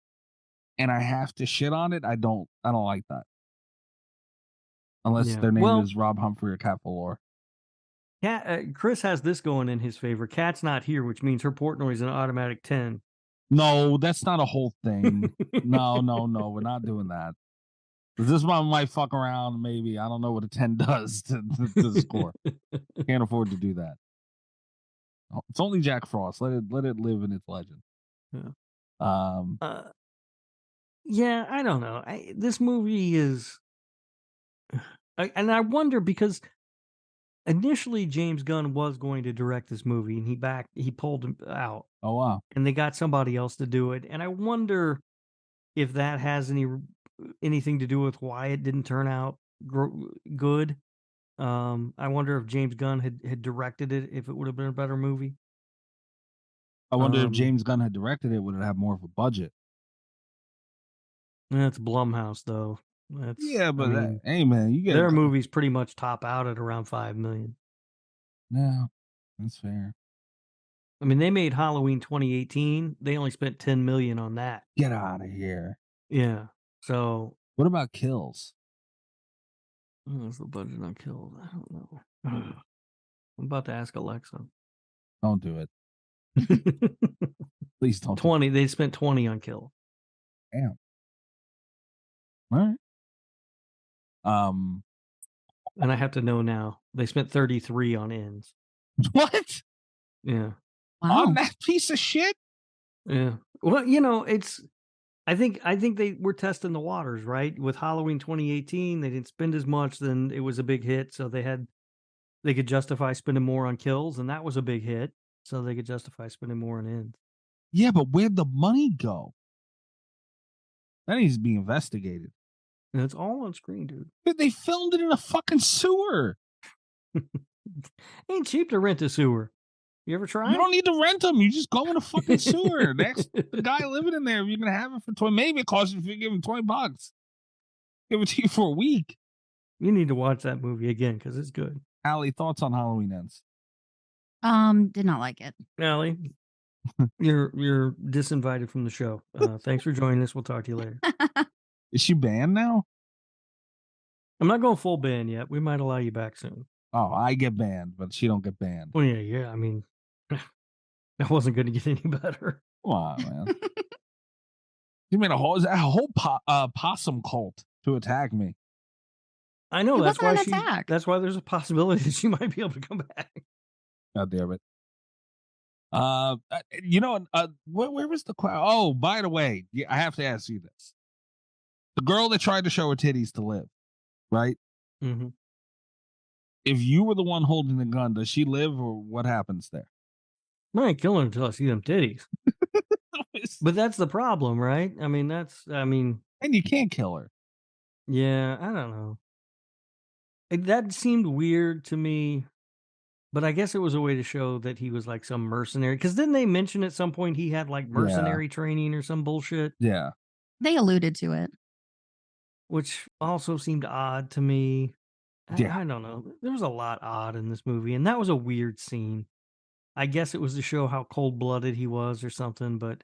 and I have to shit on it, I don't like that. Unless Yeah. their name Well- is Rob Humphrey or Cat Valor. Chris has this going in his favor. Kat's not here, which means her Portnoy is an automatic 10. No, that's not a whole thing. No, we're not doing that. This one might fuck around, maybe. I don't know what a 10 does to the score. Can't afford to do that. It's only Jack Frost. Let it live in its legend. Yeah. Yeah, I don't know. This movie is, and I wonder because initially James Gunn was going to direct this movie, and he pulled him out, Oh wow. and they got somebody else to do it. And I wonder if that has anything to do with why it didn't turn out good. I wonder if James Gunn had directed it, if it would have been a better movie. I wonder if James Gunn had directed it, would it have more of a budget? That's Blumhouse, though. Yeah, but hey man, you get their movies pretty much top out at around $5 million. No, that's fair. I mean, they made Halloween 2018. They only spent $10 million on that. Get out of here. Yeah. So what about Kills? What's the budget on Kills? I don't know. I'm about to ask Alexa. Don't do it. Please don't. 20. They spent 20 on Kill. Damn. All right. And I have to know now. They spent 33 on Ends. What? Yeah. Wow. On that piece of shit? Yeah. Well, it's. I think they were testing the waters, right? With Halloween 2018, they didn't spend as much, then it was a big hit, so they could justify spending more on Kills, and that was a big hit, so they could justify spending more on Ends. Yeah, but where'd the money go? That needs to be investigated. And it's all on screen, dude. Dude, they filmed it in a fucking sewer. Ain't cheap to rent a sewer. You ever try? You don't need to rent them. You just go in a fucking sewer. The guy living in there, you're gonna have it for 20. Maybe it costs you if you give him $20. Give it to you for a week. You need to watch that movie again because it's good. Allie, thoughts on Halloween Ends? Did not like it. Allie, you're disinvited from the show. Thanks for joining us. We'll talk to you later. Is she banned now? I'm not going full ban yet. We might allow you back soon. Oh, I get banned, but she don't get banned. Well, yeah. I mean, that wasn't going to get any better. Come on, man. You made a whole possum cult to attack me. I know. It That's wasn't why an attack. That's why there's a possibility that she might be able to come back. God damn it. Where was the question? Oh, by the way, I have to ask you this: the girl that tried to show her titties to live, right? Mm-hmm. If you were the one holding the gun, does she live, or what happens there? I ain't killing her until I see them titties. But that's the problem, right? And you can't kill her. Yeah, I don't know. That seemed weird to me, but I guess it was a way to show that he was like some mercenary. Because didn't they mention at some point he had like mercenary training or some bullshit? Yeah. They alluded to it. Which also seemed odd to me. Yeah. I don't know. There was a lot odd in this movie, and that was a weird scene. I guess it was to show how cold-blooded he was or something, but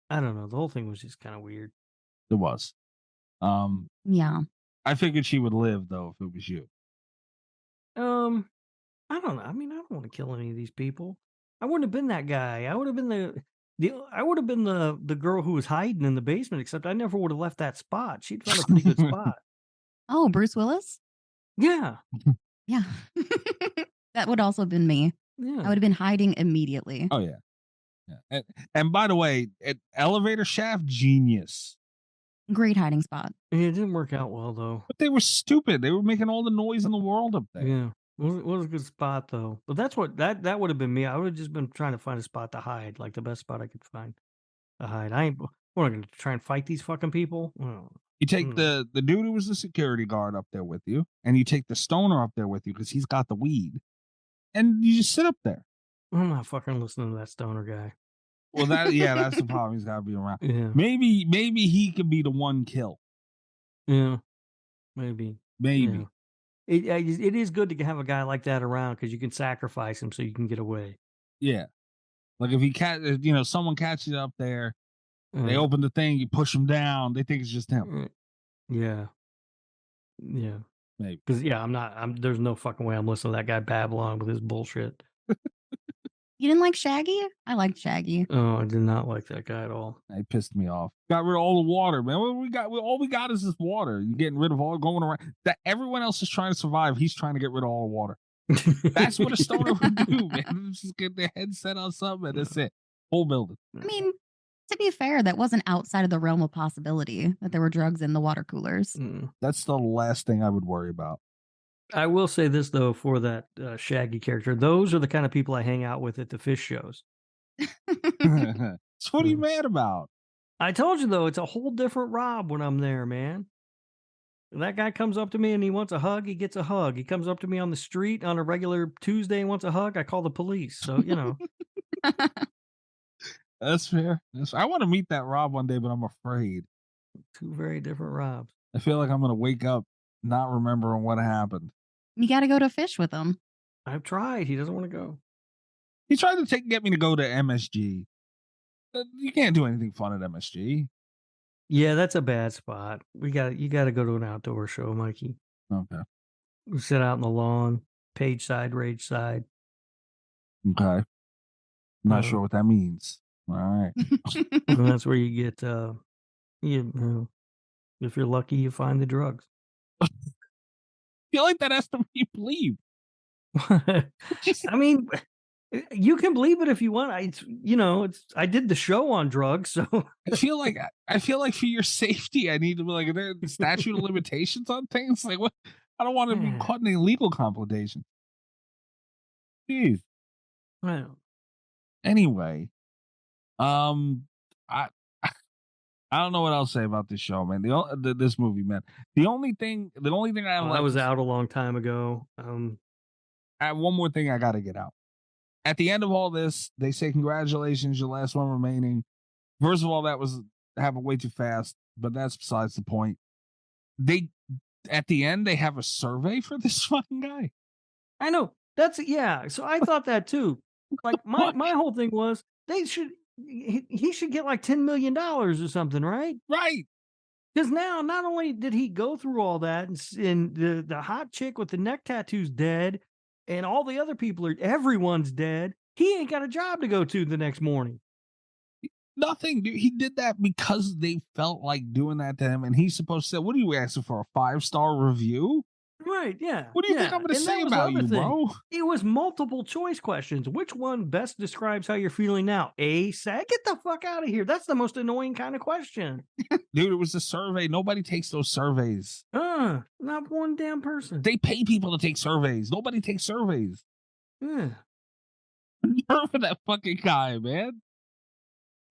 I don't know. The whole thing was just kind of weird. It was. Yeah. I figured she would live though if it was you. I don't know. I don't want to kill any of these people. I wouldn't have been that guy. I would have been the girl who was hiding in the basement, except I never would have left that spot. She'd found a pretty good spot. Oh, Bruce Willis? Yeah. Yeah. That would also have been me. Yeah. I would have been hiding immediately. Oh yeah. And by the way, elevator shaft genius. Great hiding spot. It didn't work out well though. But they were stupid. They were making all the noise in the world up there. Yeah. It was a good spot though. But that's what that would have been me. I would have just been trying to find a spot to hide, like the best spot I could find to hide. We're not gonna try and fight these fucking people. Oh, You take the dude who was the security guard up there with you, and you take the stoner up there with you because he's got the weed, and you just sit up there. I'm not fucking listening to that stoner guy. Well, that's the problem. He's got to be around. Yeah. Maybe he could be the one kill. Yeah. Maybe. Maybe. Yeah. It is good to have a guy like that around because you can sacrifice him so you can get away. Yeah. Like if someone catches you up there, they Uh, open the thing, you push him down, they think it's just him. Yeah. Yeah. Maybe. Because there's no fucking way I'm listening to that guy babble on with his bullshit. You didn't like Shaggy? I liked Shaggy. Oh, I did not like that guy at all. He pissed me off. Got rid of all the water, man. All we got is this water. You're getting rid of all going around. That everyone else is trying to survive. He's trying to get rid of all the water. That's what a stoner would do, man. Just get their head set on something, and that's it. Whole building. I mean, to be fair, that wasn't outside of the realm of possibility that there were drugs in the water coolers. That's the last thing I would worry about. I will say this, though, for that Shaggy character. Those are the kind of people I hang out with at the fish shows. So what are you mad about? I told you, though, it's a whole different Rob when I'm there, man. That guy comes up to me and he wants a hug, he gets a hug. He comes up to me on the street on a regular Tuesday and wants a hug, I call the police. So, That's fair. I want to meet that Rob one day, but I'm afraid. Two very different Robs. I feel like I'm going to wake up not remembering what happened. You got to go to fish with him. I've tried. He doesn't want to go. He tried to get me to go to MSG. You can't do anything fun at MSG. Yeah, that's a bad spot. You got to go to an outdoor show, Mikey. Okay. We sit out on the lawn, page side, rage side. Okay. I'm not sure what that means. All right. And that's where you get, if you're lucky, you find the drugs. I feel like that has to be believed. I mean, you can believe it if you want. I did the show on drugs, so I feel like for your safety, I need to be like, are there statute of limitations on things? Like, what? I don't want to be caught in a legal complication. Jeez. Anyway, I don't know what else to say about this show, man. This movie, man. The only thing I was out a long time ago. One more thing I got to get out. At the end of all this, they say, congratulations, your last one remaining. First of all, that happened way too fast, but that's besides the point. At the end, they have a survey for this fucking guy. I know. So I thought that too. Like my whole thing was he should get like $10 million or something, right? Right. Because now, not only did he go through all that, and the hot chick with the neck tattoos dead, and all the other people everyone's dead, he ain't got a job to go to the next morning. Nothing, dude. He did that because they felt like doing that to him, and he's supposed to say, what are you asking for, a 5-star review? Right, yeah. What do you think I'm going to And that say was the about other you, thing. bro? It was multiple choice questions. Which one best describes how you're feeling now? A, sad? Get the fuck out of here. That's the most annoying kind of question. Dude, it was a survey. Nobody takes those surveys. Not one damn person. They pay people to take surveys. Nobody takes surveys. Yeah. Nerve of that fucking guy, man.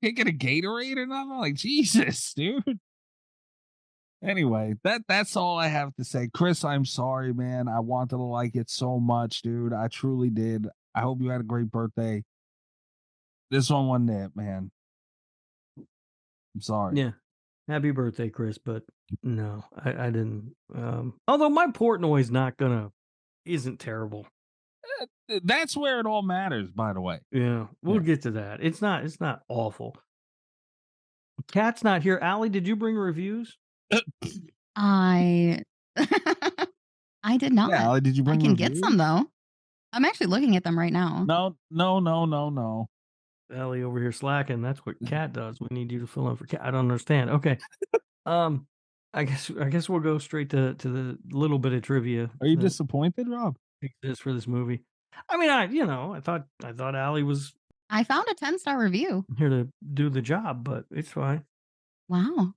Can't get a Gatorade or nothing? Like, Jesus, dude. Anyway, that's all I have to say. Chris, I'm sorry, man. I wanted to like it so much, dude. I truly did. I hope you had a great birthday. This one wasn't it, man. I'm sorry. Yeah. Happy birthday, Chris, but no, I didn't. Although my Portnoy's isn't terrible. That's where it all matters, by the way. Yeah, we'll get to that. It's not awful. Cat's not here. Allie, did you bring reviews? I I did not. Yeah, Allie, did you bring I can reviews? get some though. I'm actually looking at them right now. No. Allie over here slacking. That's what Cat does. We need you to fill in for Cat. I don't understand. Okay. I guess we'll go straight to the little bit of trivia. Are you that disappointed, Rob? exists for this movie. I mean, I thought Allie was I found a 10-star review. here to do the job, but it's fine. Wow.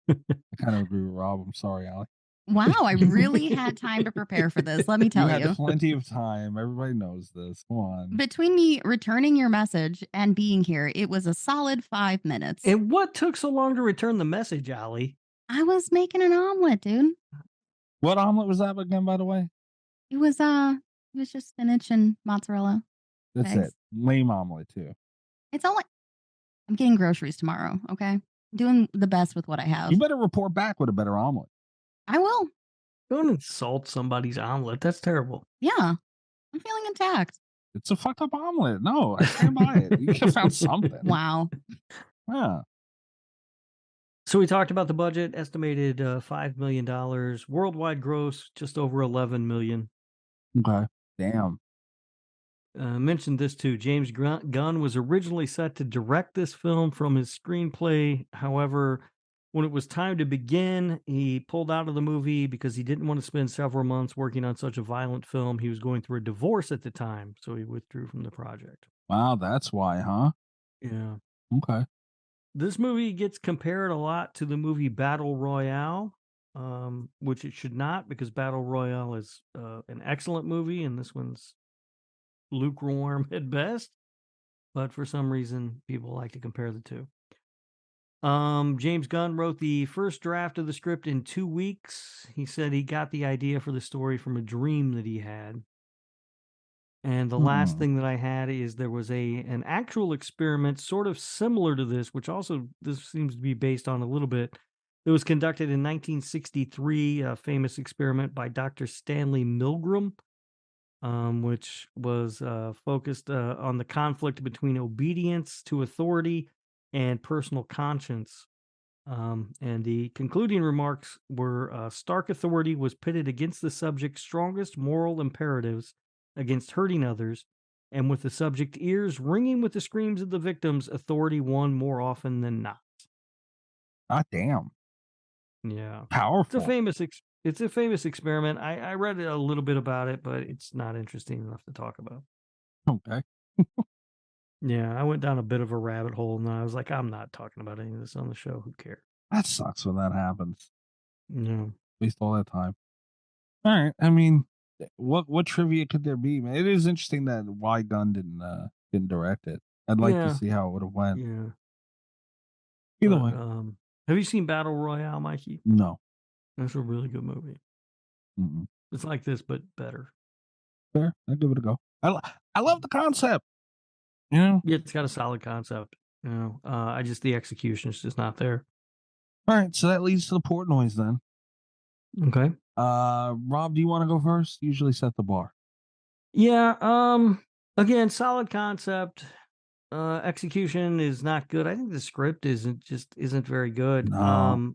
I kind of agree with Rob. I'm sorry, Allie. Wow, I really had time to prepare for this. Let me tell You you. had plenty of time. Everybody knows this. Come on. Between me returning your message and being here, it was a solid 5 minutes. And what took so long to return the message, Allie? I was making an omelet, dude. What omelet was that again, by the way? It was just spinach and mozzarella. That's eggs. it. Lame omelet, too. It's all I'm getting groceries tomorrow, okay? I'm doing the best with what I have. You better report back with a better omelet. I will. Don't insult somebody's omelet. That's terrible. Yeah. I'm feeling intact. It's a fucked up omelet. No, I stand by it. You could have found something. Wow. Yeah. So we talked about the budget, estimated $5 million. Worldwide gross, just over $11 million. Okay. Damn. Mentioned this too. James Gunn was originally set to direct this film from his screenplay. However, when it was time to begin, he pulled out of the movie because he didn't want to spend several months working on such a violent film. He was going through a divorce at the time, so he withdrew from the project. Wow, that's why, huh? Yeah. Okay. This movie gets compared a lot to the movie Battle Royale, which it should not, because Battle Royale is an excellent movie, and this one's lukewarm at best. But for some reason, people like to compare the two. James Gunn wrote the first draft of the script in 2 weeks. He said he got the idea for the story from a dream that he had. And the last thing that I had is there was an actual experiment sort of similar to this, which also this seems to be based on a little bit. It was conducted in 1963, a famous experiment by Dr. Stanley Milgram, which was focused on the conflict between obedience to authority and personal conscience. And the concluding remarks were stark authority was pitted against the subject's strongest moral imperatives against hurting others, and with the subject ears ringing with the screams of the victims, authority won more often than not. God damn. Yeah. Powerful. It's a famous experiment. I read a little bit about it, but it's not interesting enough to talk about. Okay. Yeah, I went down a bit of a rabbit hole, and I was like, I'm not talking about any of this on the show. Who cares? That sucks when that happens. Yeah. Waste all that time. All right. I mean, what trivia could there be, man? It is interesting that why Gunn didn't direct it. I'd like to see how it would have went. Yeah. Either way. Have you seen Battle Royale, Mikey? No. That's a really good movie. Mm-mm. It's like this, but better. Fair. I'd give it a go. I love the concept. You know? Yeah, it's got a solid concept. You know, the execution is just not there. All right, so that leads to the Portnoys then. Okay. Rob, do you want to go first? Usually set the bar. Yeah. Again, solid concept. Execution is not good. I think the script isn't very good. No.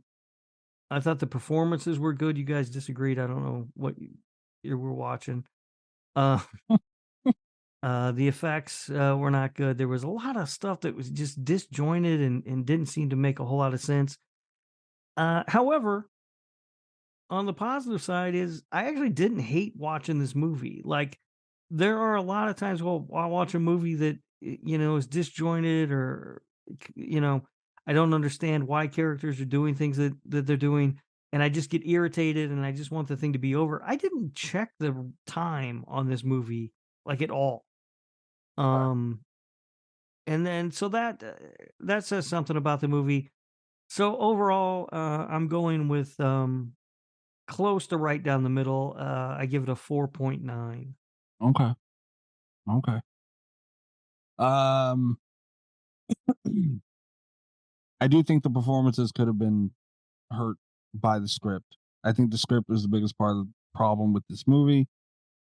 I thought the performances were good. You guys disagreed. I don't know what you were watching. The effects were not good. There was a lot of stuff that was just disjointed and didn't seem to make a whole lot of sense. However, on the positive side is I actually didn't hate watching this movie. Like, there are a lot of times I'll watch a movie that is disjointed, or I don't understand why characters are doing things that they're doing, and I just get irritated and I just want the thing to be over. I didn't check the time on this movie like at all. Um, and then so that says something about the movie. So overall, I'm going with close to right down the middle. I give it a 4.9. Okay. Okay. Um, I do think the performances could have been hurt by the script. I think the script was the biggest part of the problem with this movie.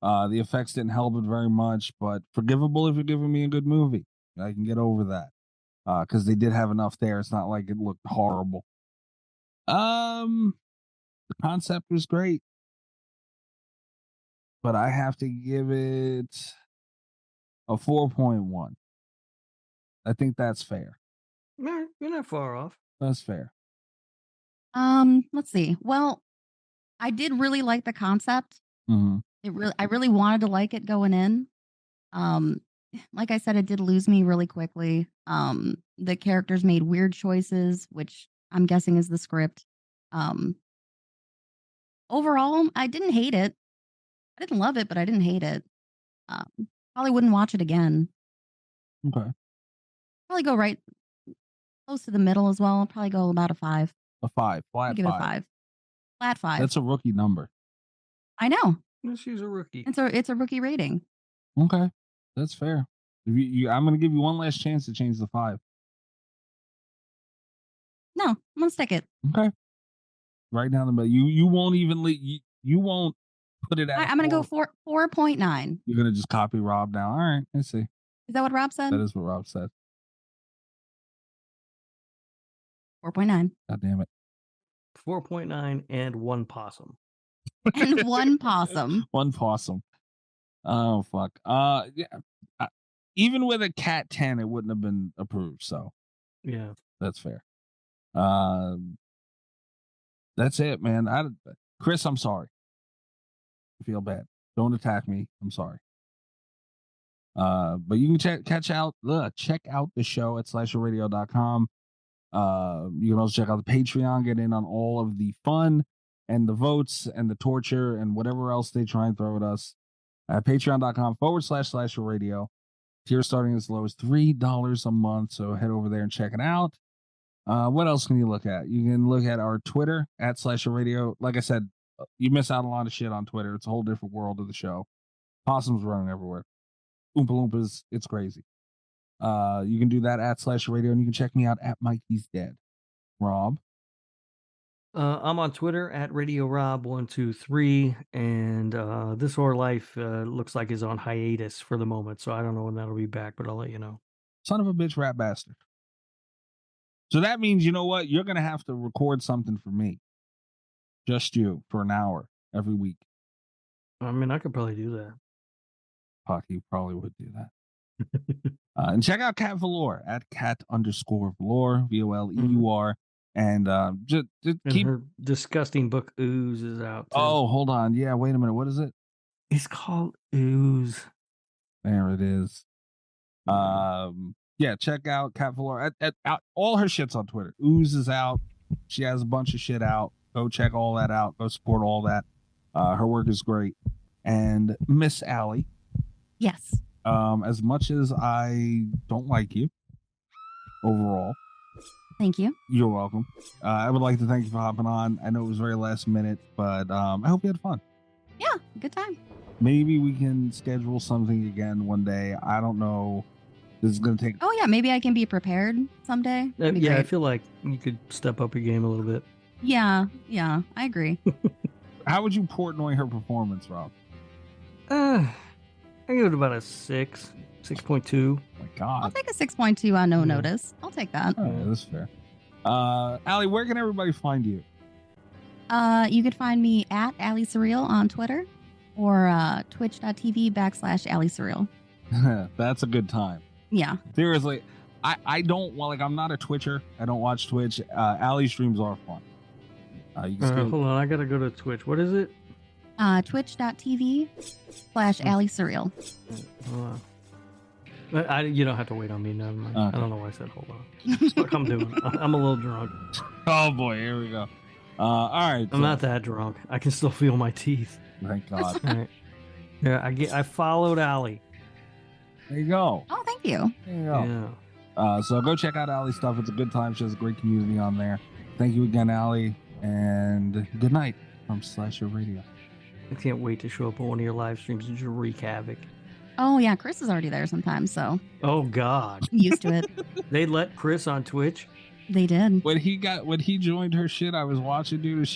The effects didn't help it very much, but forgivable if you're giving me a good movie. I can get over that. Because they did have enough there. It's not like it looked horrible. The concept was great, but I have to give it a 4.1. I think that's fair. You're not far off. That's fair. Let's see. Well, I did really like the concept. Mm-hmm. I really wanted to like it going in. Like I said, it did lose me really quickly. The characters made weird choices, which I'm guessing is the script. Overall, I didn't hate it. I didn't love it, but I didn't hate it. Probably wouldn't watch it again. Okay. Probably go right close to the middle as well. Probably go about a 5. A 5. I'll Flat give it a 5. 5. Flat 5. That's a rookie number. I know. She's a rookie. It's a rookie rating. Okay. That's fair. If I'm going to give you one last chance to change the 5. No, I'm gonna stick it. Okay. Right down the middle. You won't even you won't put it at. I'm gonna go 4.9. You're gonna just copy Rob now. All right. Let's see. Is that what Rob said? That is what Rob said. 4.9. God damn it. 4.9 and one possum. And one possum. One possum. Oh fuck. Yeah. Even with a cat 10, it wouldn't have been approved. So yeah, that's fair. That's it, man. Chris, I'm sorry. I feel bad. Don't attack me. I'm sorry. But you can check out the show at slasherradio.com. You can also check out the Patreon, get in on all of the fun and the votes and the torture and whatever else they try and throw at us at patreon.com/slasherradio. Tier starting as low as $3 a month. So head over there and check it out. What else can you look at? You can look at our Twitter at @slasherradio. Like I said, you miss out on a lot of shit on Twitter. It's a whole different world of the show. Possums running everywhere. Oompa Loompas, it's crazy. You can do that at @slasherradio, and you can check me out at Mikey's Dead. Rob? I'm on Twitter at RadioRob123, and This Or Life looks like is on hiatus for the moment, so I don't know when that'll be back, but I'll let you know. Son of a bitch, rat bastard. So that means, you know what? You're going to have to record something for me. Just you, for an hour every week. I mean, I could probably do that. Fuck, you probably would do that. And check out Cat Valor at cat_Valor, VOLEUR. And just keep. Her disgusting book Ooze is out too. Oh, hold on. Yeah, wait a minute. What is it? It's called Ooze. There it is. Yeah, check out Cat Valor. At all her shit's on Twitter. Ooze is out. She has a bunch of shit out. Go check all that out. Go support all that. Her work is great. And Miss Allie. Yes. As much as I don't like you overall. Thank you. You're welcome. I would like to thank you for hopping on. I know it was very last minute, but I hope you had fun. Yeah, good time. Maybe we can schedule something again one day. I don't know. This is going to take... Oh, yeah, maybe I can be prepared someday. Yeah, great. I feel like you could step up your game a little bit. Yeah, I agree. How would you Portnoy her performance, Rob? I give it about a 6.2. My God. I'll take a 6.2 on no notice. I'll take that. Oh, yeah, that's fair. Allie, where can everybody find you? You could find me at Allie Surreal on Twitter or twitch.tv/Allie Surreal. That's a good time. Yeah. Seriously, I don't, I'm not a Twitcher. I don't watch Twitch. Allie streams are fun. You can still... Hold on, I gotta go to Twitch. What is it? Twitch.tv/AllieSurreal. Hold on. You don't have to wait on me. Never mind. Okay. I don't know why I said hold on. That's what I'm doing. I'm a little drunk. Oh boy, here we go. All right. I'm not that drunk. I can still feel my teeth. Thank God. All right. Yeah, I followed Allie. There you go. Oh, thank you. There you go. Yeah. So go check out Allie's stuff. It's a good time. She has a great community on there. Thank you again, Allie, and good night from Slasher Radio. I can't wait to show up on one of your live streams and just wreak havoc. Oh yeah, Chris is already there sometimes, so Oh God. I'm used to it. They let Chris on Twitch. They did. When he joined her shit, I was watching, dude, and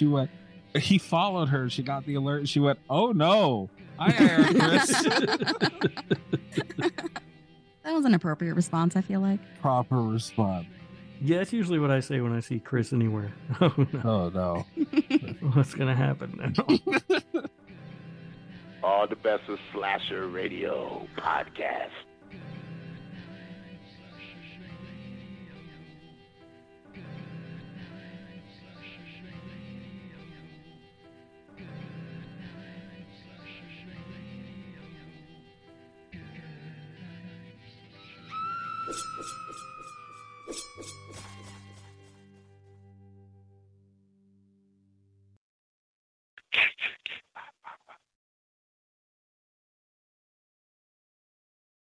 he followed her. She got the alert. And she went, "Oh no, EyeRChris." That was an appropriate response, I feel like. Proper response. Yeah, that's usually what I say when I see Chris anywhere. Oh no. Oh no. What's gonna happen now? All the best with Slasher Radio podcast.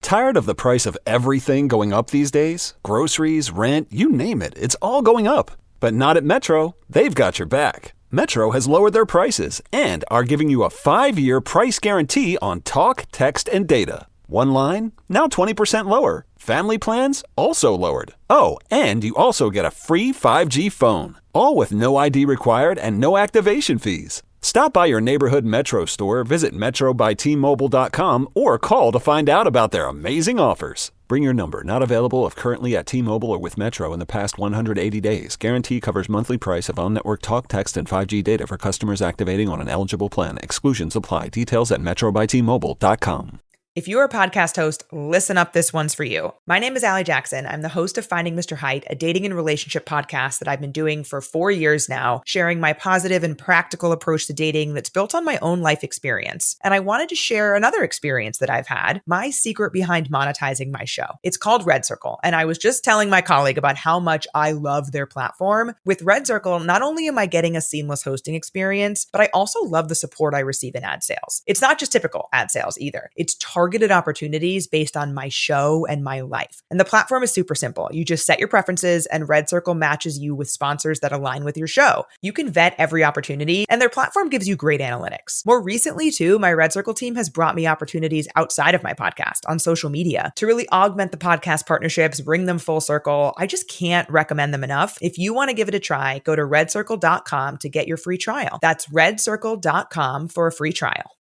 Tired of the price of everything going up these days? Groceries, rent, you name it, it's all going up. But not at Metro. They've got your back. Metro has lowered their prices and are giving you a 5-year price guarantee on talk, text, and data. One line, now 20% lower. Family plans, also lowered. Oh, and you also get a free 5G phone. All with no ID required and no activation fees. Stop by your neighborhood Metro store, visit metrobystmobile.com, or call to find out about their amazing offers. Bring your number. Not available if currently at T-Mobile or with Metro in the past 180 days. Guarantee covers monthly price of on-network talk, text, and 5G data for customers activating on an eligible plan. Exclusions apply. Details at metrobystmobile.com. If you're a podcast host, listen up, this one's for you. My name is Allie Jackson. I'm the host of Finding Mr. Height, a dating and relationship podcast that I've been doing for 4 years now, sharing my positive and practical approach to dating that's built on my own life experience. And I wanted to share another experience that I've had, my secret behind monetizing my show. It's called Red Circle, and I was just telling my colleague about how much I love their platform. With Red Circle, not only am I getting a seamless hosting experience, but I also love the support I receive in ad sales. It's not just typical ad sales either. It's targeted opportunities based on my show and my life. And the platform is super simple. You just set your preferences and Red Circle matches you with sponsors that align with your show. You can vet every opportunity and their platform gives you great analytics. More recently too, my Red Circle team has brought me opportunities outside of my podcast on social media to really augment the podcast partnerships, bring them full circle. I just can't recommend them enough. If you want to give it a try, go to redcircle.com to get your free trial. That's redcircle.com for a free trial.